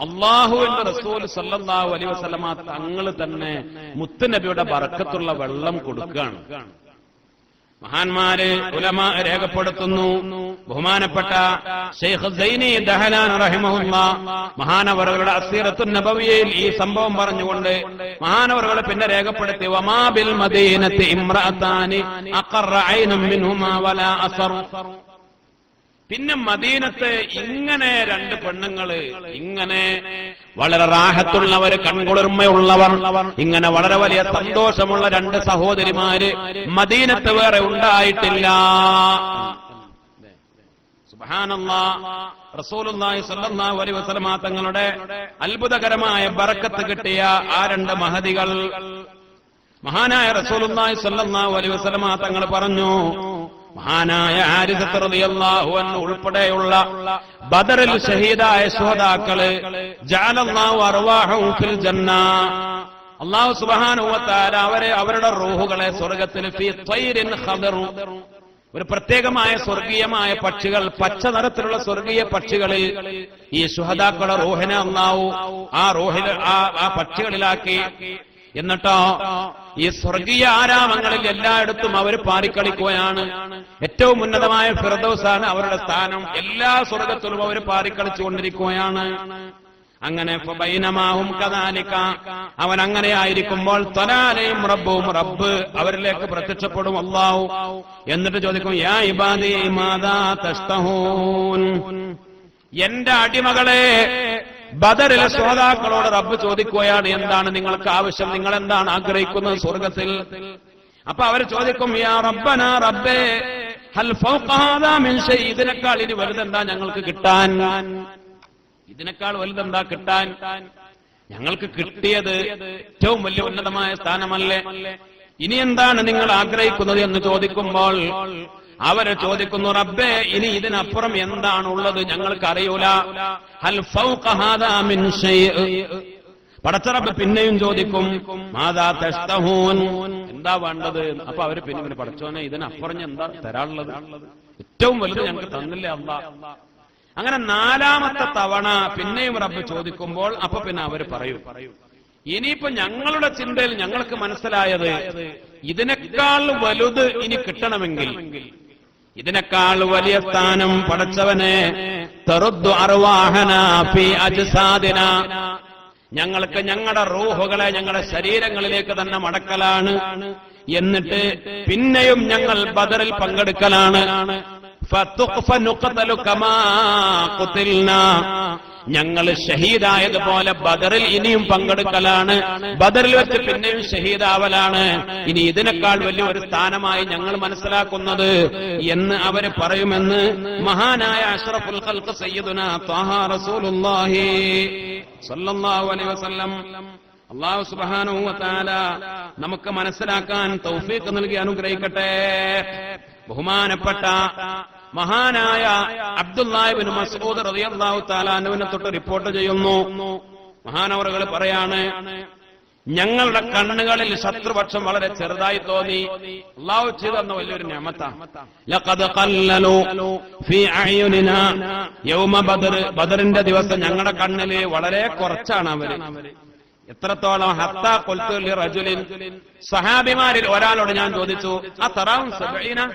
അല്ലാഹുവിന്റെ റസൂൽ സല്ലല്ലാഹു അലൈഹി വസല്ലമ തങ്ങൾ തന്നെ മുത്തുനബിയുടെ ബർക്കത്തുള്ള വെള്ളം കൊടുക്കുകയാണ്. മഹാന്മാര് ഉലമാ രേഖപ്പെടുത്തുന്നു. ബഹുമാനപ്പെട്ട ശൈഖ് സൈനി ദഹലാൻ റഹിമഹുല്ലാഹ് മഹാനവറുകളുടെ അസീറത്തുൻ നബവിയയിൽ ഈ സംഭവം പറഞ്ഞുകൊണ്ട് മഹാനവറുകൾ പിന്നെ രേഖപ്പെടുത്തി, വമാ ബിൽ മദീനത്തി ഇംറഅതാനി അഖറ ഐനും മിൻഹുമാ വലാ അസർ. പിന്നെ മദീനത്ത് ഇങ്ങനെ രണ്ട് പെണ്ണുങ്ങള്, ഇങ്ങനെ വളരെ റാഹത്തുള്ളവർ, കൺകുളിർമയുള്ളവർ, ഇങ്ങനെ വളരെ വലിയ സന്തോഷമുള്ള രണ്ട് സഹോദരിമാര് മദീനത്ത് വേറെ ഉണ്ടായിട്ടില്ല. സുബ്ഹാനല്ലാഹ്. റസൂലുള്ളാഹി സ്വല്ലല്ലാഹു അലൈഹി വസല്ലം തങ്ങളുടെ അത്ഭുതകരമായ ബറക്കത്ത് കിട്ടിയ ആ രണ്ട് മഹദികൾ, മഹാനായ റസൂലുള്ളാഹി സ്വല്ലല്ലാഹു അലൈഹി വസല്ലം തങ്ങൾ പറഞ്ഞു, മഹാനായ ഹാരിസത്ത് റളിയല്ലാഹു അൻഹു ഉൾപ്പെടെയുള്ള ബദറിൽ ഷഹീദായ ശുഹദാക്കള് ജഅലല്ലാഹു അർവാഹും ഫിൽ ജന്ന, അല്ലാഹു സുബ്ഹാനഹു വ തആല അവരുടെ റൂഹുകളെ സ്വർഗ്ഗത്തിൽ ഫീ ത്വയ്രിൻ ഖദർ, ഒരു പ്രത്യേകമായ സ്വർഗീയമായ പക്ഷികൾ, പച്ച നിറത്തിലുള്ള സ്വർഗീയ പക്ഷികളിൽ ഈ ശുഹദാക്കളുടെ റൂഹിനെ അല്ലാഹു ആ റൂഹിൽ ആ പക്ഷികളിലാക്കി. എന്നിട്ടോ ഈ സ്വർഗീയ ആരാമങ്ങളിൽ എല്ലായിടത്തും അവർ പാറിക്കളിക്കുകയാണ്. ഏറ്റവും ഉന്നതമായ ഫിർദൗസാണ് അവരുടെ സ്ഥാനം. എല്ലാ സ്വർഗത്തിലും അവർ പാറിക്കളിച്ചുകൊണ്ടിരിക്കുകയാണ്. അങ്ങനെ ഫബൈനമാഹും കദാലിക, അവൻ അങ്ങനെ ആയിരിക്കുമ്പോൾ തലാലയും റബ്ബും, റബ്ബ് അവരിലേക്ക് പ്രത്യക്ഷപ്പെടും അല്ലാഹു. എന്നിട്ട് ചോദിക്കും, യാ ഇബാദി മാദാ തഷ്തഹൂൻ, എന്റെ അടിമകളെ. ബദറിലെ ശുഹദാക്കളോട് റബ്ബ് ചോദിക്കുകയാണ്, എന്താണ് നിങ്ങൾക്ക് ആവശ്യം, നിങ്ങൾ എന്താണ് ആഗ്രഹിക്കുന്നത് സ്വർഗത്തിൽ? അപ്പൊ അവർ ചോദിക്കും, യാ റബ്ബനാ, റബ്ബേ, ഹൽ ഫൗഖ ഹാദാ മിൻ ഷൈ, ഇതിനേക്കാൾ ഇനി വലുതെന്താ ഞങ്ങൾക്ക് കിട്ടാൻ? ഇതിനേക്കാൾ വലുതെന്താ കിട്ടാൻ? ഞങ്ങൾക്ക് കിട്ടിയത് ഏറ്റവും വലിയ ഉന്നതമായ സ്ഥാനമല്ലേ, ഇനി എന്താണ് നിങ്ങൾ ആഗ്രഹിക്കുന്നത് എന്ന് ചോദിക്കുമ്പോൾ അവര് ചോദിക്കുന്നു, റബ്ബേ, ഇനി ഇതിനപ്പുറം എന്താണുള്ളത് ഞങ്ങൾക്ക് അറിയൂല. ഹൽ ഫൗഖ ഹാദാ മിൻ ഷൈ, പടച്ച റബ്ബ് പിന്നെയും ചോദിക്കും, മാദാ തഷ്തഹൂൻ, എന്താ വേണ്ടത്? അപ്പൊ അവര് പിന്നെ പടച്ചോനെ, ഇതിനപ്പുറം എന്താ തരാനുള്ളത്? ഏറ്റവും വലുത് ഞങ്ങൾക്ക് തന്നില്ലേ അല്ലാഹ്. അങ്ങനെ നാലാമത്തെ തവണ പിന്നെയും റബ്ബ് ചോദിക്കുമ്പോൾ അപ്പൊ പിന്നെ അവര് പറയും, ഇനിയിപ്പോ ഞങ്ങളുടെ ചിന്തയിൽ ഞങ്ങൾക്ക് മനസ്സിലായത്, ഇതിനേക്കാൾ വലുത് ഇനി കിട്ടണമെങ്കിൽ, ഇതിനേക്കാൾ വലിയ സ്ഥാനം പടച്ചവനെ, തറുദ്ദു അർവാഹനാ ഫീ അജ്സാദിനാ, ഞങ്ങൾക്ക് ഞങ്ങളുടെ റൂഹുകളെ ഞങ്ങളുടെ ശരീരങ്ങളിലേക്ക് തന്നെ മടക്കലാണ്. എന്നിട്ട് പിന്നെയും ഞങ്ങൾ ബദറിൽ പങ്കെടുക്കലാണ്. ഞങ്ങൾ ഷഹീദായതുപോലെ ബദറിൽ ഇനിയും പങ്കെടുക്കലാണ്. ബദറിൽ വെച്ച് പിന്നെയും ഷഹീദാവലാണ്. ഇനി ഇതിനേക്കാൾ വലിയ ഒരു സ്ഥാനമായി ഞങ്ങൾ മനസ്സിലാക്കുന്നത് എന്ന് അവര് പറയുമെന്ന് മഹാനായ അഷ്റഫുൽ ഖൽഖ് സയ്യിദുനാ ത്വാഹ റസൂലുള്ളാഹി സ്വല്ലല്ലാഹു അലൈഹി വസല്ലം. അല്ലാഹു സുബ്ഹാനഹു വ തആല നമുക്ക് മനസ്സിലാക്കാൻ തൗഫീഖ് നൽകി അനുഗ്രഹിക്കട്ടെ. ബഹുമാനപ്പെട്ട മഹാനായ അബ്ദുല്ലാഹി ഇബ്നു മസ്ഊദ് റളിയല്ലാഹു തആല അൻഹുവിനെ തൊട്ട് റിപ്പോർട്ട് ചെയ്യുന്നു, മഹാനവറുകൾ പറയാണ്, ഞങ്ങളുടെ കണ്ണുകളിൽ ശത്രുപക്ഷം വളരെ ചെറുതായി തോന്നി. അല്ലാഹു ചെയ്തെന്ന വലിയൊരു നിഅമത്താ. ലഖദ് ഖല്ലലു ഫീ അയുനിനാ യൗമ ബദർ, ബദറിന്റെ ദിവസം ഞങ്ങളുടെ കണ്ണിൽ വളരെ കുറച്ചാണ് അവര്. എത്രത്തോളം? ഹത്താ ഖുൽതു ലിറജുലിൻ, സഹാബിമാരിൽ ഒരാളോട് ഞാൻ ചോദിച്ചു, അതറാഉൻ 70,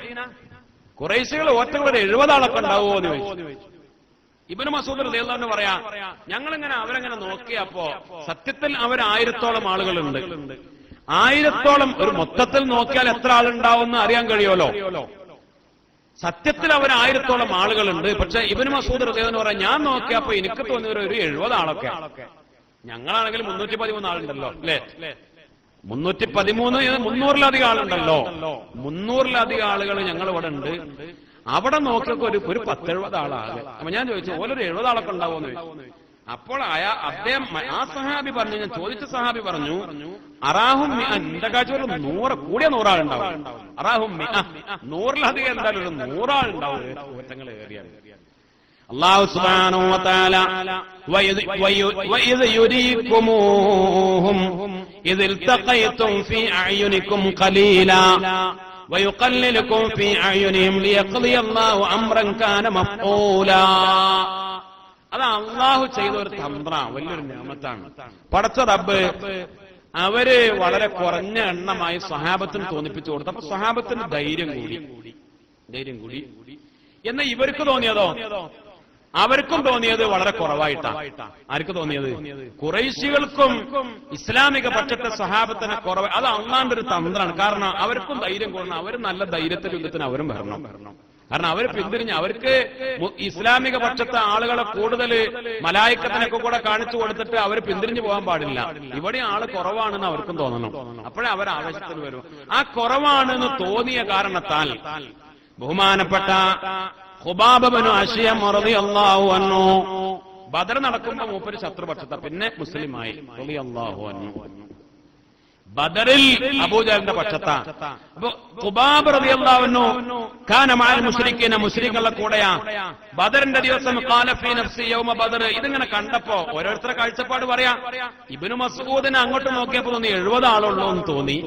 ഖുറൈശികൾ ഒറ്റക്കൊരു 70 ആളൊക്കെ ഉണ്ടാവുമോ എന്ന് ചോദിച്ചു. ഇബ്നു മസ്ഊദ് റളിയല്ലാഹു അൻഹു പറയാ, ഞങ്ങളിങ്ങനെ അവരെങ്ങനെ നോക്കിയപ്പോ സത്യത്തിൽ അവർ 1000-ഓളം ആളുകളുണ്ട്. 1000-ഓളം ഒരു മൊത്തത്തിൽ നോക്കിയാൽ എത്ര ആളുണ്ടാവുമെന്ന് അറിയാൻ കഴിയുമല്ലോ. സത്യത്തിൽ അവർ 1000-ഓളം ആളുകളുണ്ട്. പക്ഷെ ഇബ്നു മസ്ഊദ് റളിയല്ലാഹു അൻഹു പറയാ, ഞാൻ നോക്കിയപ്പോ എനിക്ക് തോന്നിയ ഒരു 70 ആളൊക്കെ. ഞങ്ങളാണെങ്കിൽ 313 ആളുണ്ടല്ലോ, അല്ലേ? 313, 300-ലധികം ആളുണ്ടല്ലോ. 300-ലധികം ആളുകൾ ഞങ്ങൾ ഇവിടെ ഉണ്ട്. അവിടെ നോക്കിയൊക്കെ ഒരു 10-70 ആളാകെ. അപ്പൊ ഞാൻ ചോദിച്ചു, ഓരോ 70 ആളൊക്കെ ഉണ്ടാവുമെന്ന് ചോദിച്ചു. അപ്പോൾ അദ്ദേഹം ആ സഹാബി പറഞ്ഞു, ഞാൻ ചോദിച്ച സഹാബി പറഞ്ഞു, അറാഹും എന്റെ കാഴ്ച ഒരു 100 കൂടിയ 100 ആളുണ്ടാവും. അറാഹും 100-ലധികം എന്തായാലും ഒരു 100 ആളുണ്ടാവും ഒറ്റങ്ങൾ ഏറിയാൽ. അല്ലാഹു സുബ്ഹാനഹു വ തആല വഇദ് യുരീകുമുഹും ഇദ് ഇൽതഖൈതും ഫീ അയുനികും ഖലീലാ വയുഖല്ലിലുകും ഫീ അയുനിഹിം ലിയഖ്ദിയ അല്ലാഹു അംറൻ കാന മഫ്ഊലാ. അത് അല്ലാഹു ചെയ്ത ഒരു തന്ത്രമാണ്, വലിയൊരു നിഅമത്താണ്. പടച്ച റബ്ബ് അവര് വളരെ കുറഞ്ഞ എണ്ണമായി സ്വഹാബത്തിന് തോന്നിപ്പിച്ചു കൊടുത്തു. അപ്പൊ സ്വഹാബത്തിന് ധൈര്യം കൂടി. എന്നാൽ ഇവർക്ക് തോന്നിയതോ? അവർക്കും തോന്നിയത് വളരെ കുറവായിട്ടാണ്. ആർക്ക് തോന്നിയത്? ഖുറൈശികൾക്കും ഇസ്ലാമിക പക്ഷത്തെ സ്വഹാബത്തിന് കുറവ്. അത് അള്ളാന്റെ ഒരു തന്ത്രമാണ്. കാരണം അവർക്കും ധൈര്യം കൂടണം. അവർ നല്ല ധൈര്യത്തിൽ യുദ്ധത്തിന് അവരും വരണം. കാരണം അവർ പിന്തിരിഞ്ഞ്, അവർക്ക് ഇസ്ലാമിക പക്ഷത്തെ ആളുകളെ കൂടുതൽ മലായിക്കത്തിനൊക്കെ കൂടെ കാണിച്ചു കൊടുത്തിട്ട് അവർ പിന്തിരിഞ്ഞു പോകാൻ പാടില്ല. ഇവിടെ ആള് കുറവാണെന്ന് അവർക്കും തോന്നണം. അപ്പോഴേ അവർ ആവേശത്തിന് വരും. ആ കുറവാണെന്ന് തോന്നിയ കാരണത്താൽ ബഹുമാനപ്പെട്ട ഖുബാബ് ഇബ്നു അശ്യം റളിയല്ലാഹു അൻഹു ബദർ നടക്കുമ്പോൾ മൂപ്പര് ശത്രുപക്ഷത്ത, പിന്നെ മുസ്ലിമായി റളിയല്ലാഹു അൻഹു. ബദറിൽ അബൂജഹലിന്റെ പക്ഷത്താ. അപ്പൊ ഖുബാബ് റളിയല്ലാഹു അൻഹു കാന മഅൽ മുശ്രിക്കീന, മുശ്രിക്കുകളുടെ കൂടെയാ. ബദറിന്റെ ദിവസം ഖാല ഫീ നഫ്സി യൗമ ബദർ. ഇതിങ്ങനെ കണ്ടപ്പോ ഓരോരുത്തരുടെ കാഴ്ചപ്പാട് പറയാ. ഇബ്നു മസ്ഊദിനെ അങ്ങോട്ട് നോക്കിയപ്പോ തോന്നി 70 ആളുള്ളൂ എന്ന് തോന്നി.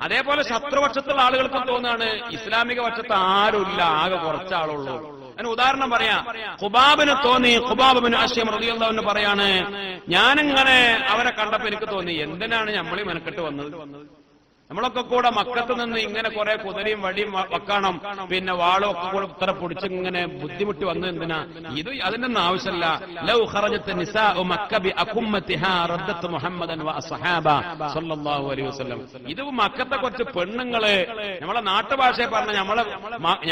അതേപോലെ ശത്രുപക്ഷത്തുള്ള ആളുകൾക്കും തോന്നുകയാണ് ഇസ്ലാമിക പക്ഷത്ത് ആരുമില്ല, ആകെ കുറച്ചാളുള്ളൂ. അതിന് ഉദാഹരണം പറയാ. ഖുബാബിന് തോന്നി, ഖുബാബ് ഇബ്നു അശ്യം റളിയല്ലാഹു അൻഹു പറയാണ്, ഞാനിങ്ങനെ അവരെ കണ്ടപ്പോ എനിക്ക് തോന്നി എന്തിനാണ് നമ്മളീ മെനക്കെട്ട് വന്നത്? നമ്മളൊക്കെ കൂടെ മക്കത്ത് നിന്ന് ഇങ്ങനെ കുറെ കുതിരയും വടിയും വക്കണം, പിന്നെ വാളും ഒക്കെ കൂടെ ഉത്തര പൊടിച്ച് ഇങ്ങനെ ബുദ്ധിമുട്ടി വന്നത് എന്തിനാ? ഇത് അതിനൊന്നും ആവശ്യമില്ല. ലൗ ഖറജത്ത് നിസാഉ മക്ക ബി അഖുമ്മതിഹാ റദ്ദത്ത് മുഹമ്മദൻ വ അസ്ഹാബ സല്ലല്ലാഹു അലൈഹി വസല്ലം. ഇത് മക്കത്തെ കുറച്ച് പെണ്ണുങ്ങള്, നമ്മളെ നാട്ടുഭാഷയെ പറഞ്ഞ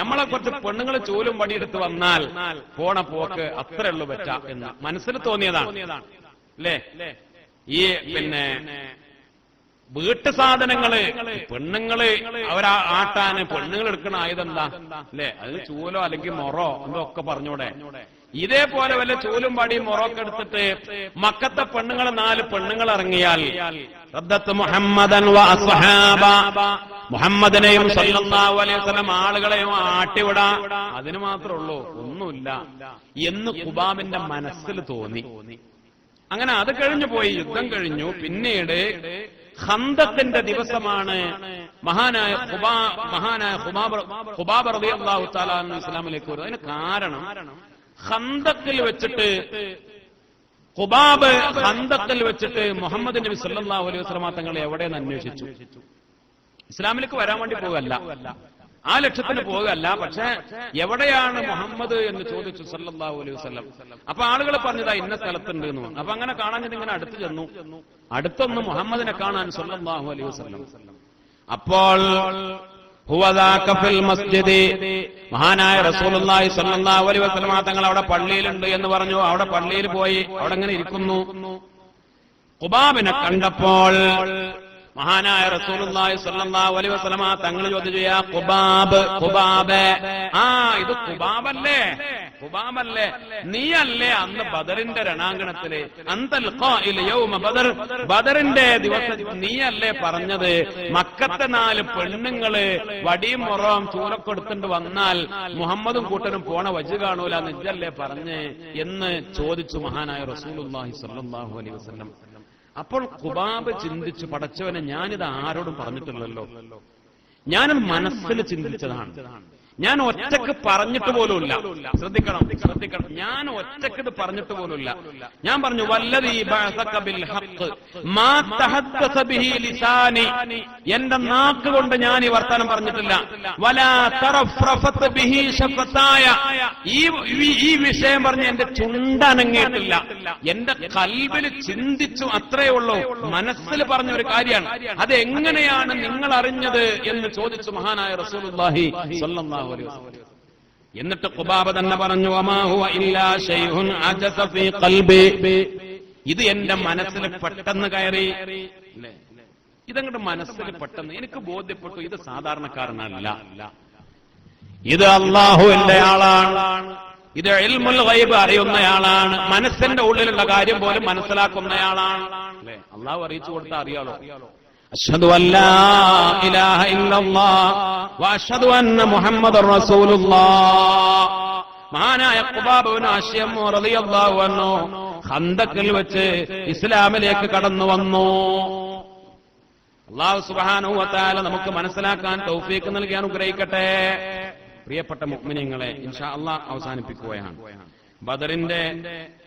നമ്മളെ കുറച്ച് പെണ്ണുങ്ങള് ചൂലും വടിയെടുത്ത് വന്നാൽ പോണ പോക്ക് അത്രേ ഉള്ളൂ പറ്റ എന്ന് മനസ്സിൽ തോന്നിയതാണ് അല്ലേ? ഈ പിന്നെ വീട്ടു സാധനങ്ങള് പെണ്ണുങ്ങള് ആട്ടാന് പെണ്ണുങ്ങൾ എടുക്കണ ആയുധം എന്താ അല്ലെ? അതിന് ചൂലോ അല്ലെങ്കിൽ മൊറോ എന്തൊക്കെ പറഞ്ഞൂടെ? ഇതേപോലെ വല്ല ചൂലും പാടിയും മൊറൊക്കെ എടുത്തിട്ട് മക്കത്തെ പെണ്ണുങ്ങൾ 4 പെണ്ണുങ്ങൾ ഇറങ്ങിയാൽ റദ്ദത്ത് മുഹമ്മദൻ വ അസ്ഹാബ, മുഹമ്മദിനെയും സല്ലല്ലാഹു അലൈഹി വസല്ലം ആളുകളെയും ആട്ടിവിടാ, അതിന് മാത്രമേ ഉള്ളൂ, ഒന്നുമില്ല എന്ന് ഖുബാബിന്റെ മനസ്സിൽ തോന്നി. അങ്ങനെ അത് കഴിഞ്ഞു പോയി, യുദ്ധം കഴിഞ്ഞു. പിന്നീട് ഖന്തഖിന്റെ ദിവസമാണ് മഹാനായ ഖുബാബ് റളിയല്ലാഹു തആല അൻഹു ഇസ്ലാമിലേക്ക് വരുന്നത്. അതിന് കാരണം ഖന്തഖിൽ വെച്ചിട്ട് ഖുബാബ് ഖന്തഖിൽ വെച്ചിട്ട് മുഹമ്മദ് നബി സല്ലല്ലാഹു അലൈഹി വസല്ലം തങ്ങളെ എവിടെയെന്ന് അന്വേഷിച്ചു. ഇസ്ലാമിലേക്ക് വരാൻ വേണ്ടി പോകല്ല, ആ ലക്ഷ്യത്തിന് പോകുകയല്ല, പക്ഷെ എവിടെയാണ് മുഹമ്മദ് എന്ന് ചോദിച്ചു സല്ലല്ലാഹു അലൈഹി വസല്ലം. അപ്പൊ ആളുകൾ പറഞ്ഞതാ ഇന്ന സ്ഥലത്തുണ്ട് എന്ന്. അപ്പൊ അങ്ങനെ കാണാൻ ഇങ്ങനെ അടുത്ത് ചെന്നു. അടുത്തൊന്ന് മുഹമ്മദിനെ കാണാൻ സല്ലല്ലാഹു അലൈഹി വസല്ലം. അപ്പോൾ മഹാനായ റസൂലുള്ളാഹി സ്വല്ലല്ലാഹു അലൈഹി വസല്ലം തങ്ങൾ അവിടെ പള്ളിയിലുണ്ട് എന്ന് പറഞ്ഞു. അവിടെ പള്ളിയിൽ പോയി അവിടെ അങ്ങനെ ഇരിക്കുന്നു. ഖുബാബിനെ കണ്ടപ്പോൾ മഹാനായ റസൂലുള്ളാഹി സ്വല്ലല്ലാഹു അലൈഹി വസല്ലം തങ്ങൾ ചോദിച്ചു, യാ ഖുബാബ്, ഖുബാബ്, ഇത് ഖുബാബല്ലേ? ഖുബാബല്ലേ? നീയല്ലേ അന്ന് ബദറിന്റെ രണാങ്കണത്തില് അന്തൽ ഖാഇൽ യൗമ ബദർ, ബദറിന്റെ ദിവസം നീയല്ലേ പറഞ്ഞത് മക്കത്തെ 4 പെണ്ണുങ്ങള് വടിയും മൊറവും ചൂലൊക്കെ എടുത്തുകൊണ്ട് വന്നാൽ മുഹമ്മദും കൂട്ടനും പോണ വജ് കാണൂല, നിജല്ലേ പറഞ്ഞ് എന്ന് ചോദിച്ചു മഹാനായ റസൂലുള്ളാഹി സ്വല്ലല്ലാഹു അലൈഹി വസല്ലം. അപ്പോൾ ഖുബാബ് ചിന്തിച്ചു, പടച്ചവനെ ഞാനിത് ആരോടും പറഞ്ഞിട്ടില്ലല്ലോ, ഞാനും മനസ്സിൽ ചിന്തിച്ചതാണ്, ഞാൻ ഒറ്റക്ക് പറഞ്ഞിട്ട് പോലുമില്ല. ശ്രദ്ധിക്കണം, ഞാൻ ഒറ്റക്ക് ഇത് പറഞ്ഞിട്ട് പോലുമില്ല. ഞാൻ പറഞ്ഞു വല്ലദീ ബഅസക ബിൽ ഹഖ് മാ തഹദ്ദസ ബിഹി ലിസാനി, എന്റെ നാക്ക് കൊണ്ട് ഞാൻ ഈ വർത്തമാനം പറഞ്ഞിട്ടില്ല. വലാ തറഫറഫത ബിഹി ശഫതായ, ഈ വിഷയം പറഞ്ഞ് എന്റെ ചുണ്ടനങ്ങിയിട്ടില്ല. എന്റെ ഖൽബിൽ ചിന്തിച്ചു, അത്രയേ ഉള്ളൂ, മനസ്സിൽ പറഞ്ഞ ഒരു കാര്യമാണ്. അത് എങ്ങനെയാണ് നിങ്ങൾ അറിഞ്ഞത് എന്ന് ചോദിച്ചു മഹാനായ റസൂലുള്ളാഹി സ്വല്ലല്ലാഹു അലൈഹി വസല്ലം. എന്നിട്ട് ഖുബാബ് തന്നെ പറഞ്ഞു, വമാ ഹുവ ഇല്ലാ ശൈഉൻ അജസ ഫീ ഖൽബി, ഇത് എന്റെ മനസ്സിൽ പെട്ടെന്ന് കയറി. ഇതങ്ങോട്ട് മനസ്സിൽ പെട്ടെന്ന് എനിക്ക് ബോധ്യപ്പെട്ടു, ഇത് സാധാരണക്കാരനല്ല, ഇത് അല്ലാഹുവിന്റെ ആളാണ്, ഇത് ഇൽമുൽ ഗൈബ് അറിയുന്നയാളാണ്, മനസ്സിന്റെ ഉള്ളിലുള്ള കാര്യം പോലും മനസ്സിലാക്കുന്നയാളാണ്. അല്ലെ? അള്ളാഹു അറിയിച്ചു കൊടുത്താൽ അറിയാലോ. അശ്ഹദു അല്ലാ ഇലാഹ ഇല്ലല്ലാഹ് വഅശ്ഹദു അന്ന മുഹമ്മദർ റസൂലുള്ളാഹ്. മഹാനായ ഖുബാബ് ഇബ്നു അശ്യം റളിയല്ലാഹു അൻഹു ഖന്തഖിൽ വെച്ച് ഇസ്ലാമിലേക്ക് കടന്നു വന്നു. അല്ലാഹു സുബ്ഹാനഹു വ തആല നമുക്ക് മനസ്സിലാക്കാൻ തൗഫീഖ് നൽകി അനുഗ്രഹിക്കട്ടെ. പ്രിയപ്പെട്ട മുഅ്മിനീങ്ങളെ, ഇൻഷാ അല്ലാഹ് അവസാനിപ്പിക്കുകയാണ്. ബദറിന്റെ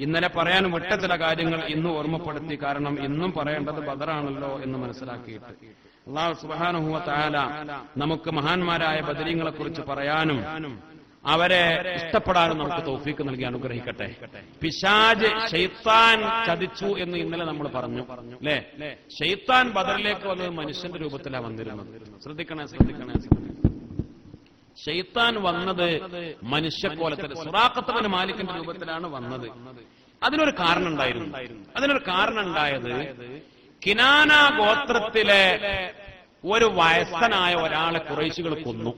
ഇന്നലെ പറയാൻ വിട്ട ചില കാര്യങ്ങൾ ഇന്ന് ഓർമ്മപ്പെടുത്തി. കാരണം ഇന്നും പറയേണ്ടത് ബദറാണല്ലോ എന്ന് മനസ്സിലാക്കിയിട്ട് അല്ലാഹു സുബ്ഹാനഹു വ തആല നമുക്ക് മഹാന്മാരായ ബദരീങ്ങളെ കുറിച്ച് പറയാനും അവരെ ഇഷ്ടപ്പെടാനും നമുക്ക് തൗഫീഖ് നൽകി അനുഗ്രഹിക്കട്ടെ. പിശാച് ശൈത്താൻ ചതിച്ചു എന്ന് ഇന്നലെ നമ്മൾ പറഞ്ഞു അല്ലേ? ശൈത്താൻ ബദറിലേക്ക് വന്നത് മനുഷ്യന്റെ രൂപത്തിലാണ് വന്നിരുന്നത്. ശ്രദ്ധിക്കണേ. ശൈത്താൻ വന്നത് മനുഷ്യക്കോലത്തിൽ സുറാഖത്ത് ബിൻ മാലിക്കിന്റെ രൂപത്തിലാണ് വന്നത്. അതിനൊരു കാരണം ഉണ്ടായത് കിനാന ഗോത്രത്തിലെ ഒരു വയസ്സനായ ഒരാളെ ഖുറൈശികൾ കൊന്നു.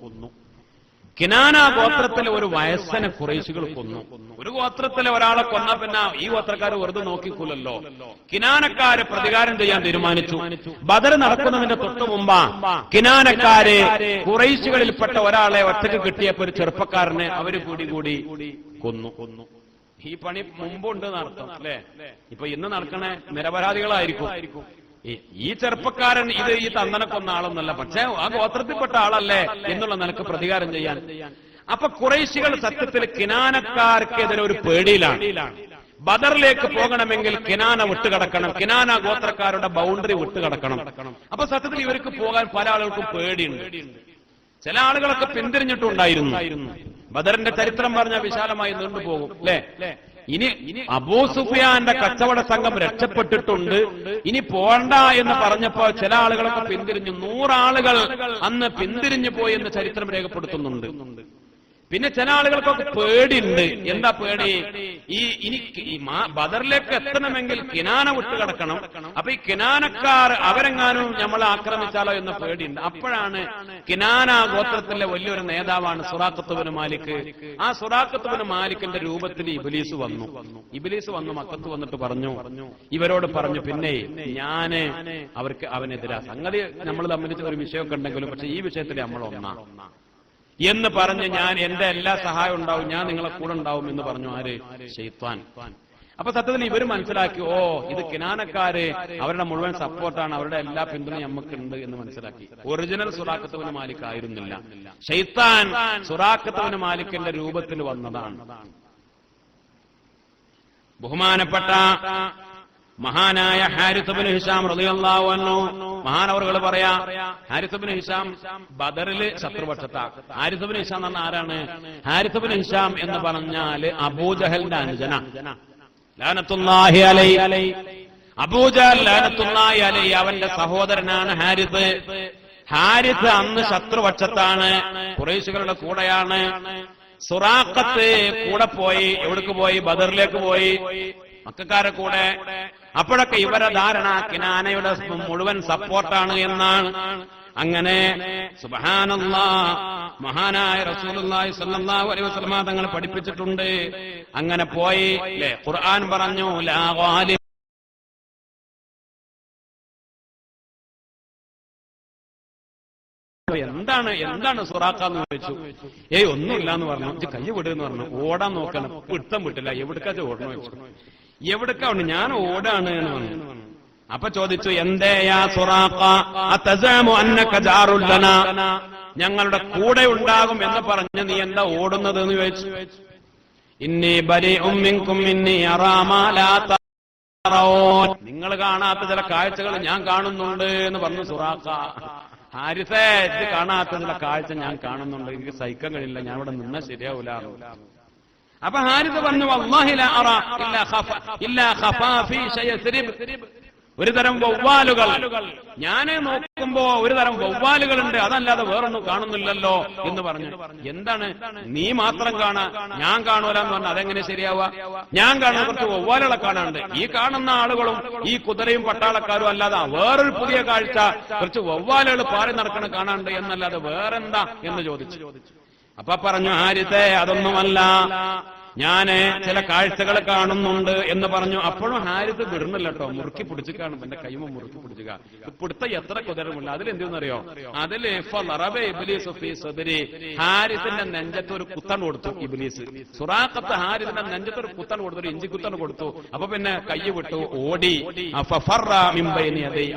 കിനാന ഗോത്രത്തിലെ ഒരു വയസ്സനെ ഖുറൈശികൾ കൊന്നു. ഒരു ഗോത്രത്തിലെ ഒരാളെ കൊന്ന പിന്നെ ഈ ഗോത്രക്കാർ വെറുതെ നോക്കിക്കൂലല്ലോ. കിനാനക്കാര് പ്രതികാരം ചെയ്യാൻ തീരുമാനിച്ചു. ബദർ നടക്കുന്നതിന്റെ തൊട്ടു മുമ്പാ കിനാനക്കാര് ഖുറൈശികളിൽപ്പെട്ട ഒരാളെ ഒറ്റക്ക് കിട്ടിയപ്പോ ഒരു ചെറുപ്പക്കാരനെ അവര് കൂടി കൊന്നു. ഈ പണി മുമ്പുണ്ട് നടത്തും അല്ലെ? ഇപ്പൊ ഇന്ന് നടക്കണ നിരപരാധികളായിരിക്കും. ഈ ചെറുപ്പക്കാരൻ ഈ തന്നനെ കൊന്ന ആളൊന്നല്ല, പക്ഷെ ആ ഗോത്രത്തിൽപ്പെട്ട ആളല്ലേ എന്നുള്ള നിലക്ക് പ്രതികാരം ചെയ്യാൻ. അപ്പൊ ഖുറൈശികൾ സത്യത്തിൽ കിനാനക്കാർക്കെതിരെ ഒരു പേടിയിലാണ്. ബദറിലേക്ക് പോകണമെങ്കിൽ കിനാന വിട്ടുകിടക്കണം, കിനാന ഗോത്രക്കാരുടെ ബൗണ്ടറി വിട്ടുകിടക്കണം. അപ്പൊ സത്യത്തിൽ ഇവർക്ക് പോകാൻ പല ആളുകൾക്കും പേടിയുണ്ട്. ചില ആളുകളൊക്കെ പിന്തിരിഞ്ഞിട്ടുണ്ടായിരുന്നു. ബദറിന്റെ ചരിത്രം പറഞ്ഞാൽ വിശാലമായി നീണ്ടുപോകും അല്ലെ? ഇനി അബൂ സുഫിയാന്റെ കച്ചവട സംഘം രക്ഷപ്പെട്ടിട്ടുണ്ട്, ഇനി പോണ്ട എന്ന് പറഞ്ഞപ്പോ ചില ആളുകളൊക്കെ പിന്തിരിഞ്ഞു. 100 ആളുകൾ അന്ന് പിന്തിരിഞ്ഞു പോയി എന്ന് ചരിത്രം രേഖപ്പെടുത്തുന്നുണ്ട്. പിന്നെ ചില ആളുകൾക്കൊക്കെ പേടിയുണ്ട്. എന്താ പേടി? ഇനി ബദറിലേക്ക് എത്തണമെങ്കിൽ കിനാന വിട്ടുകിടക്കണം. അപ്പൊ ഈ കിനാനക്കാർ അവരെങ്ങാനും നമ്മളെ ആക്രമിച്ചാലോ എന്ന പേടിയുണ്ട്. അപ്പോഴാണ് കിനാന ഗോത്രത്തിലെ വലിയൊരു നേതാവാണ് സുറാഖത്ത് ബിൻ മാലിക്. ആ സുറാഖത്ത് ബിൻ മാലിക്കിന്റെ രൂപത്തിൽ ഇബ്ലീസ് വന്നു മക്കത്ത് വന്നിട്ട് പറഞ്ഞു, ഇവരോട് പറഞ്ഞു, പിന്നെ ഞാന് അവർക്ക് അവനെതിരാ സംഗതി നമ്മൾ തമ്മിൽ ഒരു വിഷയമൊക്കെ ഉണ്ടെങ്കിലും പക്ഷെ ഈ വിഷയത്തിൽ നമ്മൾ ഒന്നാ എന്ന് പറഞ്ഞ് ഞാൻ എന്റെ എല്ലാ സഹായം ഉണ്ടാവും, ഞാൻ നിങ്ങളെ കൂടെ ഉണ്ടാവും എന്ന് പറഞ്ഞു. ആര്? ശൈത്താൻ. അപ്പൊ സത്യത്തിൽ ഇവര് മനസ്സിലാക്കി, ഓ ഇത് കിനാനക്കാര് അവരുടെ മുഴുവൻ സപ്പോർട്ടാണ്, അവരുടെ എല്ലാ പിന്തുണയും നമുക്കുണ്ട് എന്ന് മനസ്സിലാക്കി. ഒറിജിനൽ സുറാഖത്ത് ബിൻ മാലിക് ആയിരുന്നില്ല, ശൈത്താൻ സുറാഖത്ത് ബിൻ മാലിക്കിന്റെ രൂപത്തിൽ വന്നതാണ്. ബഹുമാനപ്പെട്ട മഹാനായ ഹാരിസ് ബിൻ ഹിഷാം റളിയല്ലാഹു അൻഹു മഹാനവറുകൾ പറയാ, ഹാരിസ് ബിൻ ഹിഷാം ബദറില് ശത്രുപക്ഷത്താ. ഹാരിസ് ബിൻ ഹിഷാം എന്ന് പറഞ്ഞാൽ ആരാണ്? ഹാരിസ് ബിൻ ഹിഷാം എന്ന് പറഞ്ഞാല് അബൂജഹലിന്റെ അനുജന, ലഅനത്തുല്ലാഹി അലൈഹി. അബൂജഹൽ ലഅനത്തുല്ലാഹി അലൈഹി അവന്റെ സഹോദരനാണ് ഹാരിസ്. ഹാരിസ് അന്ന് ശത്രുപക്ഷത്താണ്, ഖുറൈശികളുടെ കൂടെയാണ്. സുറാഖത്ത് കൂടെ പോയി. എവിടേക്ക് പോയി? ബദറിലേക്ക് പോയി, മക്കക്കാരെ കൂടെ. അപ്പോഴൊക്കെ ഇവരെ ധാരണ കിനാനയുടെ മുഴുവൻ സപ്പോർട്ടാണ് എന്നാണ്. അങ്ങനെ സുബ്ഹാനല്ലാഹ് മഹാനായ റസൂലുള്ളാഹി സ്വല്ലല്ലാഹു അലൈഹി വസല്ലം തങ്ങൾ പഠിപ്പിച്ചിട്ടുണ്ട്. അങ്ങനെ പോയി അല്ലേ? ഖുർആൻ പറഞ്ഞു, ലാ ഗാലിബ എന്താണ് സുറാഖ എന്ന് ചോദിച്ചു. ഒന്നുമില്ല എന്ന് പറഞ്ഞു. കൈ വിടുന്ന് പറഞ്ഞു. ഓടാൻ നോക്കണം, പിടുത്തം വിട്ടില്ല. എവിടേക്കാ ഓടണം വെച്ചു. എവിടേക്കാ ഉണ്ട്? ഞാൻ ഓടാണ് എന്ന് പറഞ്ഞു. അപ്പൊ ചോദിച്ചു, എന്തേയാ സുറാഖ അതസമു അന്നക ജാറുൽ ലനാ, ഞങ്ങളുടെ കൂടെ ഉണ്ടാകും എന്ന് പറഞ്ഞ് നീ എന്താ ഓടുന്നത് എന്ന് ചോദിച്ചു. ഇന്നി ബരീഉം മിൻകും ഇന്നി അറാ മാ ലാ തറഊൻ, നിങ്ങൾ കാണാത്ത ചില കാഴ്ചകൾ ഞാൻ കാണുന്നുണ്ട് എന്ന് പറഞ്ഞു സുറാഖ. ഹാരിസേ, ഇത് കാണാത്ത ചില കാഴ്ച ഞാൻ കാണുന്നുണ്ട്, എനിക്ക് സഹിക്കാൻ കഴിയില്ല, ഞാൻ ഇവിടെ നിന്നാ ശരിയാവൂല. അപ്പൊ ഹാരിസ് പറഞ്ഞു, വല്ലാഹി ലാ അറാ ഇല്ലാ ഖഫാഫി ശയസ്രിബ്, ഒരു തരം വവ്വാലുകൾ. ഞാൻ നോക്കുമ്പോ ഒരു തരം വവ്വാലുകളുണ്ട്, അതല്ലാതെ വേറൊന്നും കാണുന്നില്ലല്ലോ എന്ന് പറഞ്ഞു. എന്താണ് നീ മാത്രം കാണാ, ഞാൻ കാണൂല എന്ന് പറഞ്ഞാൽ അതെങ്ങനെ ശരിയാവുക? ഞാൻ കാണുന്ന കുറച്ച് വവ്വാലുകളെ കാണാനുണ്ട്. ഈ കാണുന്ന ആളുകളും ഈ കുതിരയും പട്ടാളക്കാരും അല്ലാതെ വേറൊരു പുതിയ കാഴ്ച കുറച്ച് വവ്വാലുകൾ പാറി നടക്കണ കാണാനുണ്ട് എന്നല്ലാതെ വേറെന്താ എന്ന് ചോദിച്ചു. അപ്പൊ പറഞ്ഞു, ഹാരിസേ അതൊന്നുമല്ല, ഞാന് ചില കാഴ്ചകൾ കാണുന്നുണ്ട് എന്ന് പറഞ്ഞു. അപ്പോഴും ഹാരിസ് വിടുന്നില്ല കേട്ടോ, മുറുക്കി പിടിച്ചു കാണും. എന്റെ കൈമ മുറുക്കി പിടിച്ചുക. പിടുത്ത എത്ര കുതിരമില്ല. അതിലെന്തെന്നറിയോ? അതില് ഹാരിസിന്റെ നെഞ്ചത്ത് ഒരു കുത്തൺ കൊടുത്തു ഇബ്ലീസ്. സുറാഖത്ത് ഹാരിസിന്റെ നെഞ്ചത്ത് ഒരു കുത്തൺ കൊടുത്തു, ഒരു ഇഞ്ചി കുത്തൺ കൊടുത്തു. അപ്പൊ പിന്നെ കൈ വിട്ടു, ഓടി.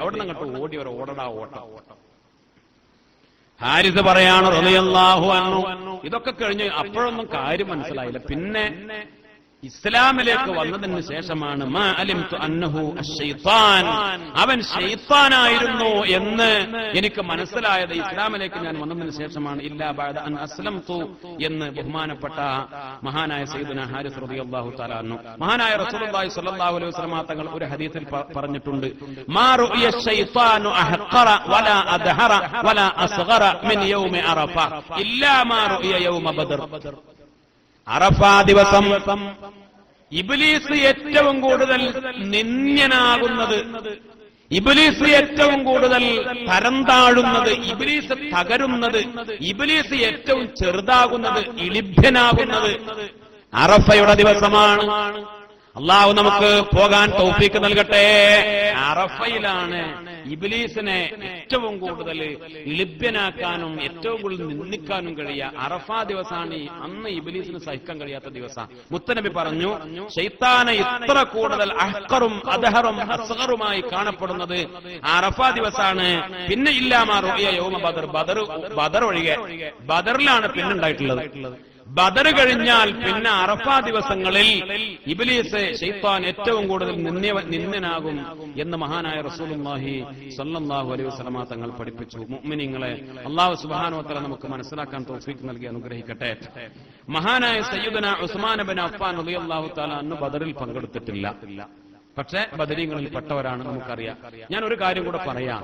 അവിടെ നിന്ന് അങ്ങോട്ട് ഓടി, ഒരു ഓടടാ ഓട്ടം. ഹാരിസ് പറയാണ് റളിയല്ലാഹു അൻഹു. ഇതൊക്കെ കഴിഞ്ഞ് അപ്പോഴൊന്നും കാര്യം മനസ്സിലായില്ല. പിന്നെ ഇസ്ലാമിലേക്ക് വന്നതിന് ശേഷമാണ് മാ അലിംതു അന്നഹു അശ്ശൈത്താൻ, അവൻ ശൈത്താനായിരുന്നു എന്ന് എനിക്ക് മനസ്സിലായത് ഇസ്ലാമിലേക്ക് ഞാൻ വന്നതിന് ശേഷമാണ്. ഇല്ലാ ബഅദ അൻ അസ്ലംതു എന്ന് ബഹുമാനപ്പെട്ട മഹാനായ സയ്യിദുനാ ഹാരിസ് റളിയല്ലാഹു തആല അൻഹു, മഹാനായ റസൂലുള്ളാഹി സ്വല്ലല്ലാഹു അലൈഹി വസല്ലം തങ്ങൾ ഒരു ഹദീസിൽ പറഞ്ഞിട്ടുണ്ട്, മാ റുഇയ ശൈത്താനു അഹ്ഖറ വലാ അദ്ഹറ വലാ അസ്ഗറ മിൻ യൗമി അറഫ ഇല്ലാ മാ റുഇയ യൗമ ബദർ. അറഫാ ദിവസം ഇബ്ലീസ് ഏറ്റവും കൂടുതൽ നിന്ദ്യനാകുന്നത്, ഇബ്ലീസ് ഏറ്റവും കൂടുതൽ തരം താഴുന്നത്, ഇബ്ലീസ് തകരുന്നത്, ഇബ്ലീസ് ഏറ്റവും ചെറുതാകുന്നത്, ഇളിഭ്യനാകുന്നത് അറഫയുടെ ദിവസമാണ്. അള്ളാഹു നമുക്ക് പോകാൻ തൗഫീക്ക് നൽകട്ടെ. അറഫയിലാണ് ഇബ്ലീസിനെ ഏറ്റവും കൂടുതൽ ഇളിഭ്യനാക്കാനും ഏറ്റവും കൂടുതൽ നിന്ദിക്കാനും കഴിയുക. അറഫ ദിവസമാണ് അന്ന് ഇബ്ലീസിന് സഹിക്കാൻ കഴിയാത്ത ദിവസം. മുത്തനബി പറഞ്ഞു, ശൈത്താനെ ഇത്ര കൂടുതൽ അഹ്ഖറും അദ്ഹറും അസ്ഗറുമായി കാണപ്പെടുന്നത് അറഫ ദിവസമാണ്. പിന്നെ ഇല്ലാമാ റുഅയ യൗമ ബദർ, ബദർ ഒഴികെ ബദറിലാണ് പിന്നെ ഉണ്ടായിട്ടുള്ളത്. ബദർ കഴിഞ്ഞാൽ പിന്നെ അറഫ ദിവസങ്ങളിൽ ഇബ്ലീസ് ശൈത്താൻ ഏറ്റവും കൂടുതൽ നിന്ദനാകും എന്ന് മഹാനായ റസൂലുള്ളാഹി സ്വല്ലല്ലാഹു അലൈഹി വസല്ലമ തങ്ങൾ പഠിപ്പിച്ചു. മുഅ്മിനീങ്ങളെ, അല്ലാഹു സുബ്ഹാനഹു വ തആല നമുക്ക് മനസ്സിലാക്കാൻ തൗഫീഖ് നൽകി അനുഗ്രഹിക്കട്ടെ. മഹാനായ സയ്യിദുനാ ഉസ്മാൻ ഇബ്നു അഫ്ഫാൻ റളിയല്ലാഹു തആല അന്ന് ബദറിൽ പങ്കെടുത്തിട്ടില്ല. പക്ഷേ ബദരീങ്ങളിൽ പെട്ടവരാണ്, നമുക്കറിയാം. ഞാൻ ഒരു കാര്യം കൂടെ പറയാം.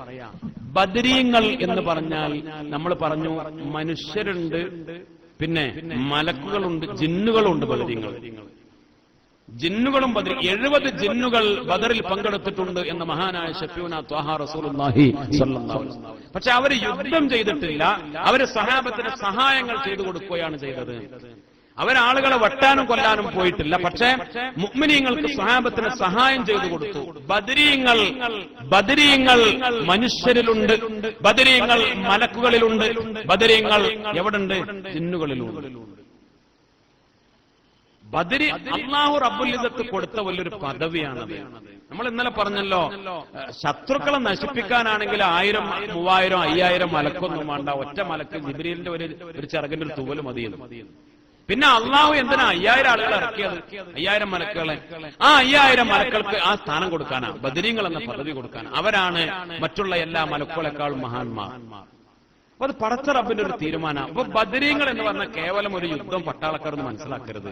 ബദരീങ്ങൾ എന്ന് പറഞ്ഞാൽ നമ്മൾ പറഞ്ഞു മനുഷ്യരുണ്ട്, പിന്നെ മലക്കുകളുണ്ട്, ജിന്നുകളുണ്ട്. ബദരീങ്ങൾ ജിന്നുകളും ബദർ 70 ജിന്നുകൾ ബദറിൽ പങ്കെടുത്തിട്ടുണ്ട് എന്ന് മഹാനായ ശഫീഉനാ ത്വാഹ റസൂലുള്ളാഹി സ്വല്ലല്ലാഹു അലൈഹി വസല്ലം. പക്ഷെ അവര് യുദ്ധം ചെയ്തിട്ടില്ല, അവര് സഹാബത്തിന് സഹായങ്ങൾ ചെയ്തു കൊടുക്കുകയാണ് ചെയ്തത്. അവരാളുകളെ വെട്ടാനും കൊല്ലാനും പോയിട്ടില്ല. പക്ഷേ മുഅ്മിനീങ്ങൾക്ക് സ്വഹാബത്തിന് സഹായം ചെയ്തു കൊടുത്തു. ബദരീങ്ങൾ മനുഷ്യരിലുണ്ട്, ബദരീങ്ങൾ മലക്കുകളിലുണ്ട്, ബദരീങ്ങൾ എവിടുണ്ട്? ജിന്നുകളിലുണ്ട്. ബദരി അല്ലാഹു റബ്ബുൽ ഇസ്സത്ത് കൊടുത്ത വലിയൊരു പദവിയാണത്. നമ്മൾ ഇന്നലെ പറഞ്ഞല്ലോ, ശത്രുക്കളെ നശിപ്പിക്കാനാണെങ്കിൽ 1000, 3000, 5000 മലക്കൊന്നും വേണ്ട. ഒറ്റ മലക്ക് ജിബ്രീലിന്റെ ഒരു ചിറകിന്റെ ഒരു തൂവല് മതിയെന്ന്. പിന്നെ അള്ളാഹു എന്തിനാ 5000 ആളുകളെ ഇറക്കിയത്? 5000 മലക്കുകളെ. ആ 5000 മലക്കൾക്ക് ആ സ്ഥാനം കൊടുക്കാനാ, ബദരീങ്ങൾ എന്ന പദവി കൊടുക്കാൻ. അവരാണ് മറ്റുള്ള എല്ലാ മലക്കുകളെക്കാളും മഹാന്മാർ. അപ്പൊ അത് പടച്ച റബ്ബിന്റെ ഒരു തീരുമാനം. അപ്പൊ ബദരീങ്ങൾ എന്ന് പറഞ്ഞാൽ കേവലം ഒരു യുദ്ധം പട്ടാളക്കാരെന്ന് മനസ്സിലാക്കരുത്.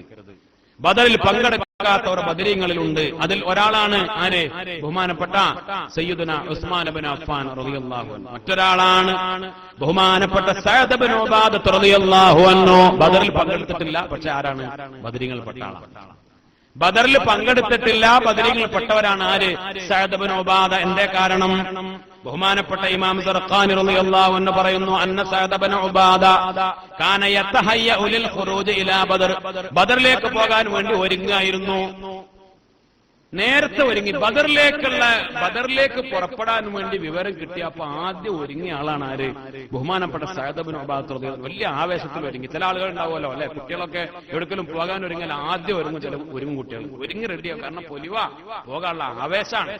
ബദറിൽ പങ്കെടുക്കാത്തവർ ബദരീങ്ങളിലുണ്ട്. അതിൽ ഒരാളാണ് ആര്? ബഹുമാനപ്പെട്ട സയ്യിദുനാ ഉസ്മാൻ ഇബ്നു അഫ്ഫാൻ റളിയല്ലാഹു അൻഹു. മറ്റൊരാളാണ് ബഹുമാനപ്പെട്ട സഅദ് ഇബ്നു ഉബാദ റളിയല്ലാഹു അൻഹു. ബദറിൽ പങ്കെടുത്തിട്ടില്ല, പക്ഷെ ആരാണ്? ബദരീങ്ങളിൽപ്പെട്ട ആളാണ്. ബദറിൽ പങ്കെടുത്തിട്ടില്ല, ബദരീങ്ങളിൽപ്പെട്ടവരാണ് ആര്? Saad Ibnu Ubada. എന്തേ കാരണം? ബഹുമാനപ്പെട്ട ഇമാം സറഖാനി റളിയല്ലാഹു അൻഹു പറയുന്നു, അന്ന സഅദ് ഇബ്നു ഉബാദ കാന യതഹയ്യഉ ലിൽ ഖുറൂജ് ഇലാ ബദർ. ബദറിലേക്ക് പോകാൻ വേണ്ടി ഒരുങ്ങായിരുന്നു. നേരത്തെ ഒരുങ്ങി. ബദറിലേക്ക് പുറപ്പെടാൻ വേണ്ടി വിവരം കിട്ടിയപ്പോ ആദ്യം ഒരുങ്ങിയ ആളാണ് ആര്? ബഹുമാനപ്പെട്ട സഅദ് ഇബ്നു ഉബാദ റളിയല്ലാഹു അൻഹു. വലിയ ആവേശത്തിൽ ഒരുങ്ങി. ചില ആളുകൾ ഉണ്ടാവുമല്ലോ അല്ലെ, കുട്ടികളൊക്കെ എവിടേക്കെങ്കിലും പോകാൻ ഒരുങ്ങിയാൽ ആദ്യം ഒരുങ്ങും കുട്ടികൾ. ഒരുങ്ങി റെഡിയാവും. കാരണം പൊലിവാ, പോകാനുള്ള ആവേശാണ്.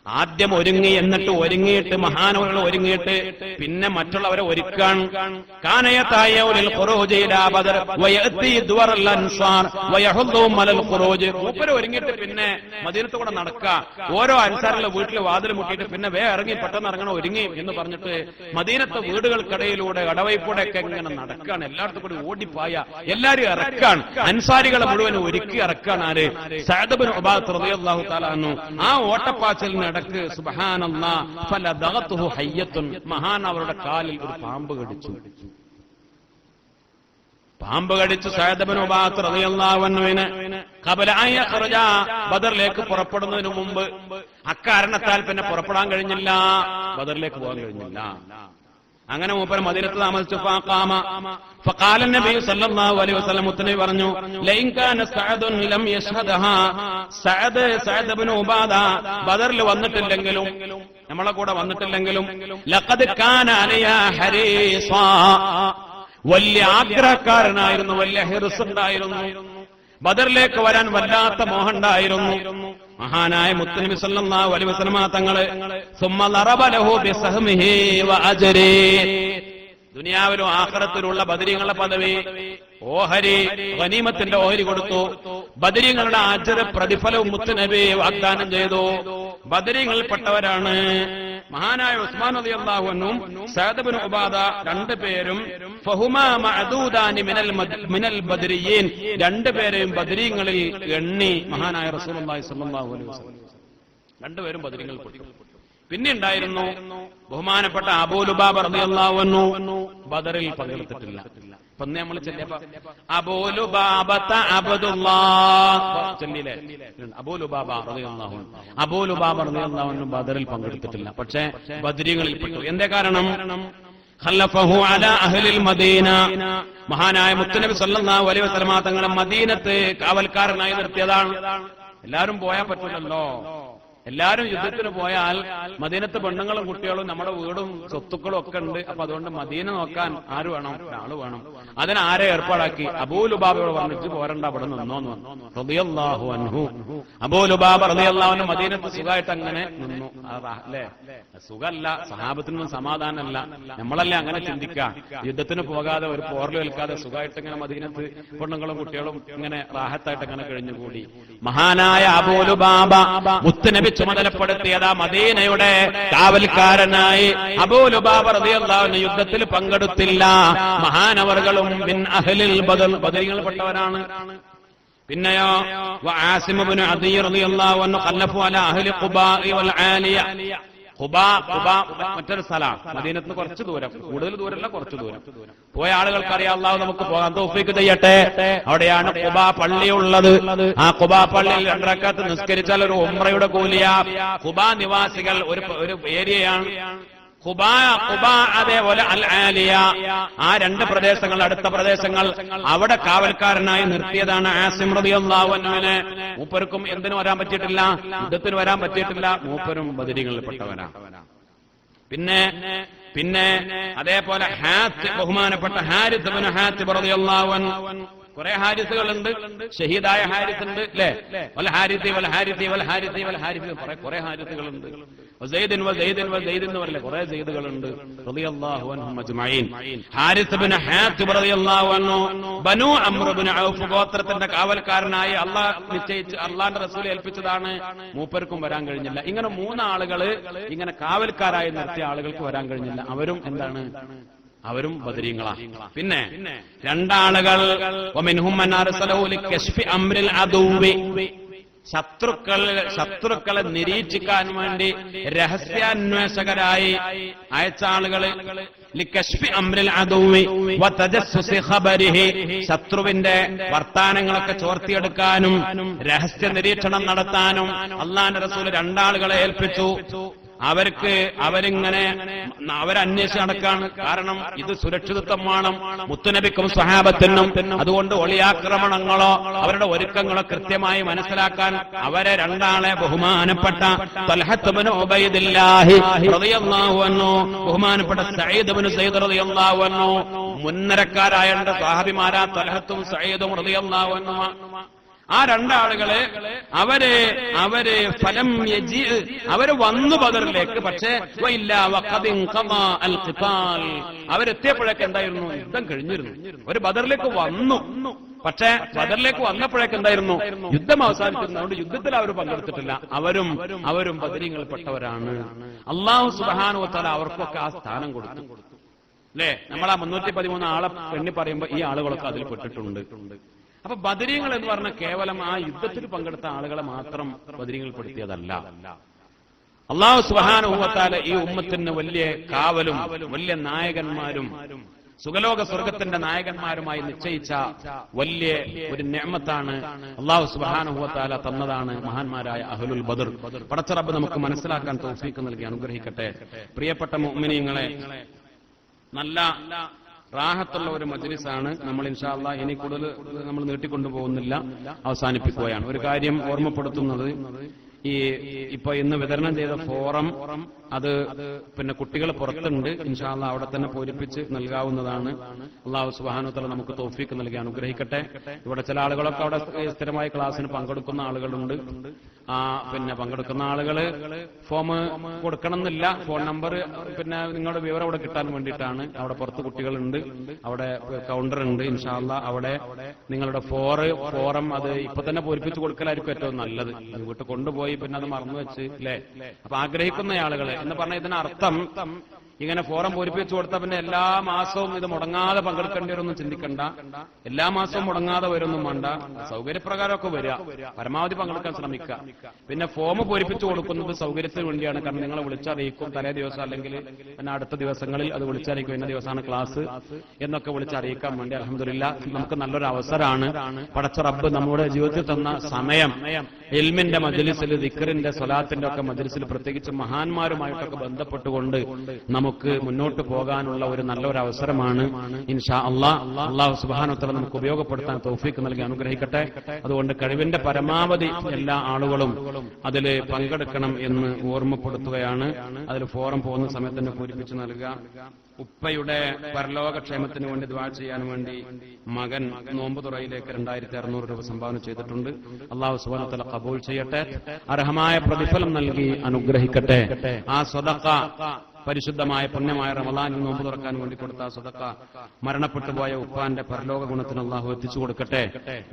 ആദ്യം ഒരുങ്ങി, എന്നിട്ട് ഒരുങ്ങിയിട്ട് മഹാനവകൾ ഒരുങ്ങിയിട്ട് പിന്നെ മറ്റുള്ളവരെ ഒരുക്കാൻ. മൂപ്പര് ഒരുങ്ങിയിട്ട് പിന്നെ മദീനത്ത് കൂടെ നടക്കുക. ഓരോ അൻസാറുള്ള വീട്ടിൽ വാതിൽ മുട്ടിയിട്ട് പിന്നെ ഇറങ്ങി, പെട്ടെന്ന് ഇറങ്ങണം, ഒരുങ്ങി എന്ന് പറഞ്ഞിട്ട് മദീനത്തെ വീടുകൾക്കിടയിലൂടെ കടവൈപ്പൂടെ ഒക്കെ ഇങ്ങനെ നടക്കാണ്. എല്ലായിടത്തും കൂടി ഓടിപ്പായ എല്ലാരും ഇറക്കാൻ. അൻസാരികളെ മുഴുവൻ ഒരുക്കി ഇറക്കാൻ ആര്? സഅദ് ഇബ്നു ഉബാദ റളിയല്ലാഹു തആല അൻഹു. ആ ഓട്ടപ്പാച്ചിലിന് ഇടക്ക് സുബ്ഹാനല്ലാഹ് ഫലദഗതുഹു ഹയ്യത്തുൻ, മഹാൻ അവരുടെ കാലിൽ ഒരു പാമ്പ് കടിച്ചു. സഅദ് ഇബ്നു ഉബാദ റളിയല്ലാഹു അൻഹുവിനെ ഖബല അൻ യഖ്റജ, ബദറിലേക്ക് പുറപ്പെടുന്നതിന് മുമ്പ് അക്കാരണത്താൽ പിന്നെ പുറപ്പെടാൻ കഴിഞ്ഞില്ല, ബദറിലേക്ക് പോകാൻ കഴിഞ്ഞില്ല. അങ്ങനെ മൂപ്പർ മദീനത്ത് താമസിച്ചു. ഫഖാല നബി സല്ലല്ലാഹു അലൈഹി വസല്ലം, മുത്തനബി പറഞ്ഞു, ലൈൻ കാന സഅദുൻ ലം യശ്ഹദഹാ, സഅദ് ഇബ്നു ഉബാദ ബദറിൽ വന്നിട്ടില്ലെങ്കിലും, നമ്മളെ കൂടെ വന്നിട്ടില്ലെങ്കിലും, ലഖദ് കാന അലൈഹാ ഹരീസാ, വലിയ ആഗ്രഹക്കാരനായിരുന്നു, വലിയ ഹിർസ് ഉണ്ടായിരുന്നു, ബദറിലേക്ക് വരാൻ വല്ലാത്ത മോഹമുണ്ടായിരുന്നു. മഹാനായ മുത്തനബി സല്ലല്ലാഹു അലൈഹി വസല്ലം തങ്ങള് സുമ്മ ലറബ ലഹു ബിസഹ്മിഹി വഅജ്രി, ദുനിയാവിലും ആഖിറത്തിലുള്ള ബദരീങ്ങളുടെ പദവി, ഓഹരി, ഗനീമത്തിന്റെ ഓഹരി കൊടുത്തു. ബദരീങ്ങളുടെ അജ്ർ, പ്രതിഫലവും മുത്തനബി വാഗ്ദാനം ചെയ്തു. ബദരീങ്ങളിൽപ്പെട്ടവരാണ് മഹാനായ ഉസ്മാൻ റളിയല്ലാഹു അൻഹു, സഅദ് ഇബ്നു ഉബാദ, രണ്ടുപേരും ഫഹുമാ മഅദൂദാനി മിനൽ ബദരിയീൻ, രണ്ടുപേരെയും ബദരീങ്ങളിൽ എണ്ണി മഹാനായ റസൂലുള്ളാഹി സ്വല്ലല്ലാഹു അലൈഹി വസല്ലം. രണ്ടുപേരും ബദരീങ്ങളിൽ പെട്ടു. പിന്നെ ഉണ്ടായിരുന്നു ബഹുമാനപ്പെട്ട അബൂ ലുബാബ റളിയല്ലാഹു അൻഹു, ബദറിൽ പങ്കെടുത്തിട്ടില്ല. ഇപ്പൊ നമ്മൾ ചെല്ലിയപ്പോ അബൂലുബാബത അബ്ദുല്ലാഹ് ചെല്ലില്ലേ, അബൂലുബാബ റളിയല്ലാഹു അൻഹു. അബൂലുബാബ റളിയല്ലാഹു അൻഹു ബദറിൽ പങ്കെടുത്തിട്ടില്ല, പക്ഷേ ബദരീകളിൽ പെട്ടു. എന്തേ കാരണം? ഖല്ലഫഹു അലാ അഹ്ലിൽ മദീന, മഹാനായ മുത്തുനബി സല്ലല്ലാഹു അലൈഹി വസല്ലമ തങ്ങളെ മദീനത്ത് കാവൽക്കാരനായി നിർത്തിയതാണ്. എല്ലാരും പോയാൽ പറ്റില്ലല്ലോ. എല്ലാരും യുദ്ധത്തിന് പോയാൽ മദീനത്ത് പെണ്ണുങ്ങളും കുട്ടികളും നമ്മുടെ വീടും സ്വത്തുക്കളും ഒക്കെ ഉണ്ട്. അപ്പൊ അതുകൊണ്ട് മദീന നോക്കാൻ ആര് വേണം? ഒരാള് വേണം. അതിനാരെ ഏർപ്പാടാക്കി? അബൂലുബാബയോട് പറഞ്ഞിട്ട് പോരണ്ട, അവിടെ നിന്നോന്ന് പറഞ്ഞു റളിയല്ലാഹു അൻഹു. അബൂലുബാബ റളിയല്ലാഹു അൻഹു മദീനത്ത് സുഖമായിട്ട് അങ്ങനെ നിന്നു. അല്ലേ, സുഖമല്ല, സഹാബത്തിനൊന്നും സമാധാനമല്ല. നമ്മളല്ലേ അങ്ങനെ ചിന്തിക്കാം. യുദ്ധത്തിന് പോകാതെ ഒരു പോർലും ഏൽക്കാതെ സുഖമായിട്ട് ഇങ്ങനെ മദീനത്ത് പെണ്ണുങ്ങളും കുട്ടികളും ഇങ്ങനെ റാഹത്തായിട്ട് അങ്ങനെ കഴിഞ്ഞുകൂടി. മഹാനായ അബൂലുബാബ മുത്തുനബി ചുമതലപ്പെടുത്തിയതാ മദീനയുടെ കാവൽക്കാരനായി. അബൂലുബാബ റളിയല്ലാഹു അൻഹു യുദ്ധത്തിൽ പങ്കെടുത്തില്ല. മഹാനവർകളും മിൻ അഹ്ലിൽ ബദർ, ബദരീങ്ങളിൽപ്പെട്ടവരാണ്. പിന്നെയോ വആസിം ഇബ്നു അദി റളിയല്ലാഹു അൻഹു ഖല്ലഫു അലാ അഹ്ലി ഖുബാ വൽ ആലിയ. ഖുബാ മറ്റൊരു സ്ഥലമാണ്, മദീനത്തിന് കുറച്ച് ദൂരം, കൂടുതൽ ദൂരമല്ല, കുറച്ച് ദൂരം. പോയ ആളുകൾക്ക് അറിയാം, അല്ലാഹു നമുക്ക് പോകാൻ തൗഫീഖ് ചെയ്യട്ടെ. അവിടെയാണ് ഖുബാ പള്ളി ഉള്ളത്. ആ ഖുബാ പള്ളിയിൽ 2 റക്അത്ത് നിസ്കരിച്ചാൽ ഒരു ഉംറയുടെ കൂലിയാ. ഖുബാ നിവാസികൾ ഒരു ഏരിയയാണ് ഖുബാ. അതേപോലെ അൽ ആലിയ, ആ 2 പ്രദേശങ്ങൾ, അടുത്ത പ്രദേശങ്ങൾ, അവിടെ കാവൽക്കാരനായി നിർത്തിയതാണ് ആസിം റളിയല്ലാഹു അൻഹുവിനെ. മൂപ്പർക്കും എന്തിനു വരാൻ പറ്റിയിട്ടില്ല? യുദ്ധത്തിന് വരാൻ പറ്റിയിട്ടില്ല. മൂപ്പരും ബദരീകളിൽപ്പെട്ടവനാണ്. പിന്നെ അതേപോലെ ബഹുമാനപ്പെട്ട ഹാരിസ് ഇബ്നു ഹാത്തിബ് റളിയല്ലാഹു അൻഹു. കുറെ ഹാരിസുകളുണ്ട്, ഷഹീദായ ഹാരിസ് ഉണ്ട് അല്ലേ? വൽ ഹാരിസി വൽ ഹാരിസി വൽ ഹാരിസി വൽ ഹാരിസി, കുറെ ഹാരിസുകളുണ്ട്. വസൈദൻ വസൈദൻ വസൈദൻ എന്ന് പറയില്ലേ, കുറെ സെയ്ദുകളുണ്ട് റളിയല്ലാഹു അൻഹും അജ്മഈൻ. ഹാരിസ് ഇബ്നു ഹാത്തിബ് റളിയല്ലാഹു അൻഹു ബനൂ അംർ ഇബ്നു ഔഫ് ഗോത്രത്തിന്റെ കാവൽക്കാരനായി അല്ലാഹ് നിശ്ചയിച്ച് അല്ലാഹുവിന്റെ റസൂൽ ഏൽപ്പിച്ചതാണ്. മൂപ്പർക്കും വരാൻ കഴിഞ്ഞില്ല. ഇങ്ങനെ 3 ആളുകള് ഇങ്ങനെ കാവൽക്കാരായി നിർത്തിയ ആളുകൾക്ക് വരാൻ കഴിഞ്ഞില്ല. അവരും എന്താണ്? അവരും ബദരീങ്ങളാണ്. പിന്നെ 2 ആളുകൾ വമിൻഹും മൻ അർസലഹു ലികശ്ഫി അംറിൽ അദുവി, ശത്രുക്കളെ നിരീക്ഷിക്കാൻ വേണ്ടി രഹസ്യാന്വേഷകരായി അയച്ച ആളുകള്. ലികശ്ഫി അംറിൽ അദുവി വതജസ്സുസി ഖബരിഹി, ശത്രുവിന്റെ വർത്താനങ്ങളൊക്കെ ചോർത്തിയെടുക്കാനും രഹസ്യ നിരീക്ഷണം നടത്താനും അല്ലാഹുവിന്റെ റസൂൽ 2 ആളുകളെ ഏൽപ്പിച്ചു. അവരന്വേഷിച്ച് നടക്കാണ്. കാരണം ഇത് സുരക്ഷിതത്വം വേണം മുത്തുനബിക്കും സ്വഹാബത്തിനും. അതുകൊണ്ട് ഒളിയാക്രമണങ്ങളോ അവരുടെ ഒരുക്കങ്ങളോ കൃത്യമായി മനസ്സിലാക്കാൻ അവരെ 2 ആളെ ബഹുമാനപ്പെട്ട തൽഹത്ത് ഇബ്നു ഉബൈദില്ലാഹി റളിയല്ലാഹു അൻഹു, ബഹുമാനപ്പെട്ട സഈദ് ഇബ്നു സയ്യിദ് റളിയല്ലാഹു അൻഹു, മുൻനിരക്കാരായ 2 സ്വഹാബിമാരാ തൽഹത്തും സഈദും റളിയല്ലാഹു അൻഹുമാ. ആ 2 ആളുകളെ അവര് വന്നു ബദറിലേക്ക്. പക്ഷേ അവരെത്തിയപ്പോഴേക്ക് എന്തായിരുന്നു? യുദ്ധം കഴിഞ്ഞിരുന്നു. ഒരു ബദറിലേക്ക് വന്നു, പക്ഷേ ബദറിലേക്ക് വന്നപ്പോഴേക്ക് എന്തായിരുന്നു? യുദ്ധം അവസാനിക്കുന്നതുകൊണ്ട് യുദ്ധത്തിൽ അവർ പങ്കെടുത്തിട്ടില്ല. അവരും ബദരീങ്ങളിൽപ്പെട്ടവരാണ്. അല്ലാഹു സുബ്ഹാനഹു വ തആല അവർക്കൊക്കെ ആ സ്ഥാനം കൊടുത്തു അല്ലേ? നമ്മളാ 313 ആളെ എണ്ണി പറയുമ്പോ ഈ ആളുകളൊക്കെ അതിൽ പെട്ടിട്ടുണ്ട്. അപ്പൊ ബദരീങ്ങൾ എന്ന് പറഞ്ഞ കേവലം ആ യുദ്ധത്തിൽ പങ്കെടുത്ത ആളുകളെ മാത്രം ബദരീങ്ങളിൽപ്പെടുത്തിയതല്ല. അല്ലാഹു സുബ്ഹാനഹു വ തആല ഈ ഉമ്മത്തിന് വലിയ കാവലും വലിയ നായകന്മാരും സുഖലോക സ്വർഗത്തിന്റെ നായകന്മാരുമായി നിശ്ചയിച്ച വലിയ ഒരു നിഅമത്താണ് അല്ലാഹു സുബ്ഹാനഹു വ തആല തന്നതാണ് മഹാന്മാരായ അഹ്ലുൽ ബദർ. പടച്ച റബ്ബ് നമുക്ക് മനസ്സിലാക്കാൻ തൗഫീഖ് നൽകി അനുഗ്രഹിക്കട്ടെ. പ്രിയപ്പെട്ട മുഅ്മിനീങ്ങളെ, നല്ല റാഹത്തുള്ള ഒരു മജ്ലിസാണ്. നമ്മൾ ഇൻഷാ അല്ലാഹ് ഇനി കൂടുതൽ നമ്മൾ നീട്ടിക്കൊണ്ടുപോകുന്നില്ല, അവസാനിപ്പിക്കുകയാണ്. ഒരു കാര്യം ഓർമ്മപ്പെടുത്തുന്നത്, ഇപ്പൊ ഇന്ന് വിതരണം ചെയ്ത ഫോറം അത് പിന്നെ കുട്ടികൾ പുറത്തുണ്ട്. ഇൻഷാ അല്ലാഹ് അവിടെ തന്നെ പൂരിപ്പിച്ച് നൽകാവുന്നതാണ്. അല്ലാഹു സുബ്ഹാനഹു വ തആല നമുക്ക് തൗഫീഖ് നൽകി അനുഗ്രഹിക്കട്ടെ. ഇവിടെ ചില ആളുകളൊക്കെ അവിടെ സ്ഥിരമായി ക്ലാസ്സിന് പങ്കെടുക്കുന്ന ആളുകളുണ്ട്. പിന്നെ പങ്കെടുക്കുന്ന ആളുകള് ഫോം കൊടുക്കണം എന്നില്ല. ഫോൺ നമ്പർ പിന്നെ നിങ്ങളുടെ വിവരം അവിടെ കിട്ടാൻ വേണ്ടിയിട്ടാണ്. അവിടെ പുറത്ത് കുട്ടികളുണ്ട്, അവിടെ കൗണ്ടർ ഉണ്ട്. ഇൻഷാ അല്ലാഹ് അവിടെ നിങ്ങളുടെ ഫോറം അത് ഇപ്പൊ തന്നെ പൂരിപ്പിച്ച് കൊടുക്കലായിരിക്കും ഏറ്റവും നല്ലത്. അത് വീട്ടിൽ കൊണ്ടുപോയി പിന്നെ അത് മറന്നു വെച്ച് അല്ലേ. അപ്പൊ ആഗ്രഹിക്കുന്ന ആളുകളെ എന്ന് പറഞ്ഞ ഇതിനർത്ഥം ഇങ്ങനെ ഫോറം പൂരിപ്പിച്ചു കൊടുത്താൽ പിന്നെ എല്ലാ മാസവും ഇത് മുടങ്ങാതെ പങ്കെടുക്കേണ്ടി വരുമെന്നും ചിന്തിക്കണ്ട. എല്ലാ മാസവും മുടങ്ങാതെ വരുമൊന്നും വേണ്ട. സൗകര്യപ്രകാരമൊക്കെ വരിക, പരമാവധി പങ്കെടുക്കാൻ ശ്രമിക്കുക. പിന്നെ ഫോം പൂരിപ്പിച്ചു കൊടുക്കുന്നത് സൗകര്യത്തിന് വേണ്ടിയാണ്. കാരണം നിങ്ങളെ വിളിച്ചറിയിക്കും തലേ ദിവസം, അല്ലെങ്കിൽ പിന്നെ അടുത്ത ദിവസങ്ങളിൽ അത് വിളിച്ചറിയിക്കും, ഇന്ന ദിവസമാണ് ക്ലാസ് എന്നൊക്കെ വിളിച്ചറിയിക്കാൻ വേണ്ടി. അൽഹംദുലില്ലാഹ് നമുക്ക് നല്ലൊരു അവസരമാണ്. പടച്ച റബ്ബ് നമ്മുടെ ജീവിതത്തിൽ തന്ന സമയം ഇൽമിന്റെ മജ്ലിസിൽ, ദിക്റിന്റെ, സ്വലാത്തിന്റെ ഒക്കെ മജ്ലിസിൽ, പ്രത്യേകിച്ച് മഹാന്മാരുമായിട്ടൊക്കെ ബന്ധപ്പെട്ടുകൊണ്ട് നമുക്ക് മുന്നോട്ട് പോകാനുള്ള ഒരു നല്ലൊരു അവസരമാണ്. ഇൻഷാ അല്ലാഹ് അല്ലാഹു സുബ്ഹാനഹു വ തആല നമുക്ക് ഉപയോഗപ്പെടുത്താൻ തൗഫീഖ് നൽകി അനുഗ്രഹിക്കട്ടെ. അതുകൊണ്ട് കഴിവിന്റെ പരമാവധി എല്ലാ ആളുകളും അതിൽ പങ്കെടുക്കണം എന്ന് ഓർമ്മപ്പെടുത്തുകയാണ്. അതിൽ ഫോറം പോകുന്ന സമയത്ത് തന്നെ പൂരിപ്പിച്ച് നൽകുക. ഉപ്പയുടെ പരലോകക്ഷേമത്തിന് വേണ്ടി ദുആ ചെയ്യാൻ വേണ്ടി മകൻ നോമ്പ് തുറയിലേക്ക് 2600 രൂപ സംഭാവന ചെയ്തിട്ടുണ്ട്. അല്ലാഹു സുബ്ഹാനഹു വ തആല ഖബൂൽ ചെയ്യട്ടെ, അർഹമായ പ്രതിഫലം നൽകി അനുഗ്രഹിക്കട്ടെ. ആ സദഖ പരിശുദ്ധമായ പുണ്യമായ റമളാനിൽ നോമ്പ് തുറക്കാൻ വേണ്ടി കൊടുത്ത സദഖ മരണപ്പെട്ടു പോയ ഉപ്പാന്റെ പരലോക ഗുണത്തിന് അല്ലാഹു എത്തിച്ചു കൊടുക്കട്ടെ.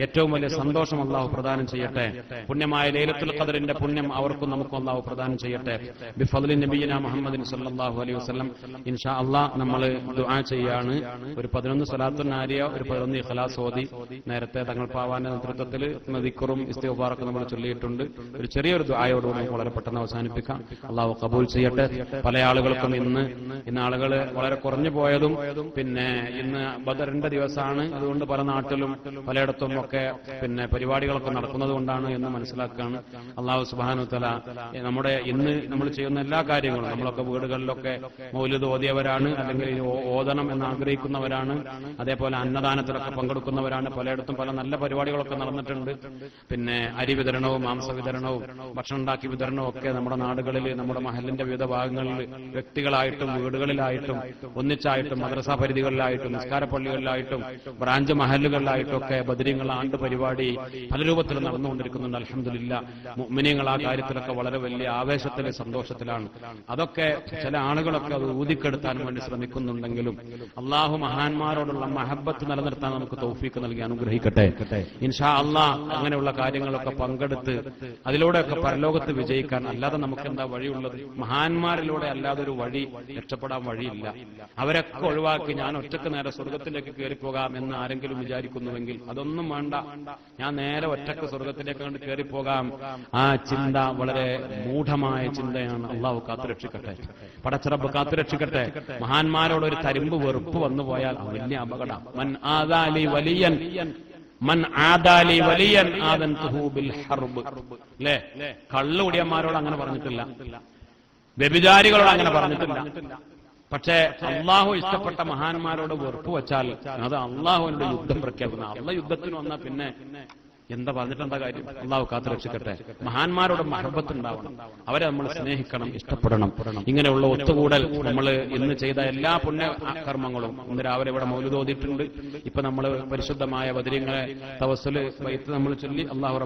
ഏറ്റവും വലിയ സന്തോഷം അല്ലാഹു പ്രദാനം ചെയ്യട്ടെ. പുണ്യമായ ലൈലത്തുൽ ഖദറിന്റെ പുണ്യം അവർക്കും നമുക്കും അല്ലാഹു പ്രദാനം ചെയ്യട്ടെ. ബിഫദ്ലി നബിയിന മുഹമ്മദിൻ സല്ലല്ലാഹു അലൈഹി വസല്ലം. ഇൻഷാ അല്ലാഹ് നമ്മൾ ദുആ ചെയ്യാണ്. ഒരു 11 സ്വലാത്തുൻ നാരിയ, ഒരു 11 ഇഖ്ലാസ് ഓതി നേരത്തെ തങ്ങൾ പാവാന്റെ നേതൃത്വത്തിൽ ദിക്റും ഇസ്തിഗ്ഫാറൊക്കെ നമ്മൾ ചൊല്ലിയിട്ടുണ്ട്. ഒരു ചെറിയൊരു ദുആയോടുകൂടി വളരെ പെട്ടെന്ന് അവസാനിപ്പിക്കാം. അല്ലാഹു ഖബൂൽ ചെയ്യട്ടെ. പല ആളുകൾക്കും ഇന്ന് ആളുകൾ വളരെ കുറഞ്ഞു പോയതും, പിന്നെ ഇന്ന് ബദറിന്റെ ദിവസമാണ്, അതുകൊണ്ട് പല നാട്ടിലും പലയിടത്തും ഒക്കെ പിന്നെ പരിപാടികളൊക്കെ നടക്കുന്നത് കൊണ്ടാണ് എന്ന് മനസ്സിലാക്കുകയാണ്. അല്ലാഹു സുബ്ഹാനഹു വ തആല നമ്മുടെ ഇന്ന് നമ്മൾ ചെയ്യുന്ന എല്ലാ കാര്യങ്ങളും, നമ്മളൊക്കെ വീടുകളിലൊക്കെ മൗലിദ് ഓതിയവരാണ്, അല്ലെങ്കിൽ ഓതണം എന്ന് ആഗ്രഹിക്കുന്നവരാണ്, അതേപോലെ അന്നദാനത്തിലൊക്കെ പങ്കെടുക്കുന്നവരാണ്. പലയിടത്തും പല നല്ല പരിപാടികളൊക്കെ നടന്നിട്ടുണ്ട്. പിന്നെ അരി വിതരണവും മാംസ വിതരണവും ഭക്ഷണം ഉണ്ടാക്കി വിതരണവും ഒക്കെ നമ്മുടെ നാടുകളിൽ, നമ്മുടെ മഹലിന്റെ വിവിധ ഭാഗങ്ങളിൽ വ്യക്തികളായിട്ടും വീടുകളിലായിട്ടും ഒന്നിച്ചായിട്ടും മദ്രസ പരിധികളിലായിട്ടും നിസ്കാര പള്ളികളിലായിട്ടും ബ്രാഞ്ച് മഹലുകളിലായിട്ടും ഒക്കെ ബദരീങ്ങൾ ആണ്ട് പരിപാടി പല രൂപത്തിൽ നടന്നുകൊണ്ടിരിക്കുന്നുണ്ട്. അൽഹംദുലില്ലാഹ് മുഅ്മിനീങ്ങൾ ആ കാര്യത്തിലൊക്കെ വളരെ വലിയ ആവേശത്തിലെ സന്തോഷത്തിലാണ്. അതൊക്കെ ചില ആളുകളൊക്കെ അത് ഊതിക്കെടുത്താൻ വേണ്ടി ശ്രമിക്കുന്നുണ്ടെങ്കിലും അള്ളാഹു മഹാന്മാരോടുള്ള മഹബത്ത് നിലനിർത്താൻ നമുക്ക് തൗഫീഖ് നൽകി അനുഗ്രഹിക്കട്ടെ. ഇൻഷാ അല്ലാഹ് അങ്ങനെയുള്ള കാര്യങ്ങളൊക്കെ പങ്കെടുത്ത് അതിലൂടെയൊക്കെ പരലോകത്ത് വിജയിക്കാൻ അല്ലാതെ നമുക്ക് എന്താ വഴിയുള്ളത്? മഹാന്മാരിലൂടെ അല്ലാതെ ഒരു വഴി, രക്ഷപ്പെടാൻ വഴിയില്ല. അവരൊക്കെ ഒഴിവാക്കി ഞാൻ ഒറ്റക്ക് നേരെ സ്വർഗത്തിലേക്ക് കയറിപ്പോകാം എന്ന് ആരെങ്കിലും വിചാരിക്കുന്നുവെങ്കിൽ അതൊന്നും വേണ്ട. ഞാൻ നേരെ ഒറ്റക്ക് സ്വർഗത്തിലേക്ക് കണ്ട് കയറിപ്പോകാം. ആ ചിന്ത വളരെ മൂഢമായ ചിന്തയാണ്. അള്ളാഹു കാത്തുരക്ഷിക്കട്ടെ, പടച്ചിറപ്പ് കാത്തുരക്ഷിക്കട്ടെ. മഹാന്മാരോട് ഒരു തരിമ്പ് വെറുപ്പ് വന്നു പോയാൽ വലിയ അപകടം. മൻ ആദാലി വലിയൻ മൻ ആദാലി വലിയൻ ആദൻതുഹു ബിൽ ഹർബ്. അല്ലേ? കള്ളുകുടിയന്മാരോട് അങ്ങനെ പറഞ്ഞിട്ടില്ല, വ്യഭിചാരികളോട് അങ്ങനെ പറഞ്ഞിട്ടില്ല. പക്ഷേ അള്ളാഹു ഇഷ്ടപ്പെട്ട മഹാന്മാരോട് വെറുപ്പ് വച്ചാൽ അത് അള്ളാഹുവിനോട് യുദ്ധം പ്രഖ്യാപിക്കുന്ന. അള്ളാഹ് യുദ്ധത്തിന് വന്നാൽ പിന്നെ എന്താ പറഞ്ഞിട്ടെന്താ കാര്യം? അള്ളാഹു കാത്തുരക്ഷിക്കട്ടെ. മഹാന്മാരോട് മഹബത്ത് ഉണ്ടാവണം, അവരെ നമ്മൾ സ്നേഹിക്കണം, ഇഷ്ടപ്പെടണം. ഇങ്ങനെയുള്ള ഒത്തുകൂടൽ നമ്മൾ ഇന്ന് ചെയ്ത എല്ലാ പുണ്യ കർമ്മങ്ങളും, ഇന്ന് രാവിലെ ഇവിടെ മൗലിദ് ഓതിയിട്ടുണ്ട്. ഇപ്പൊ നമ്മൾ പരിശുദ്ധമായ ബദരീങ്ങളെ തവസ്സുൽ ബൈത്ത് നമ്മൾ ചൊല്ലി അള്ളാഹു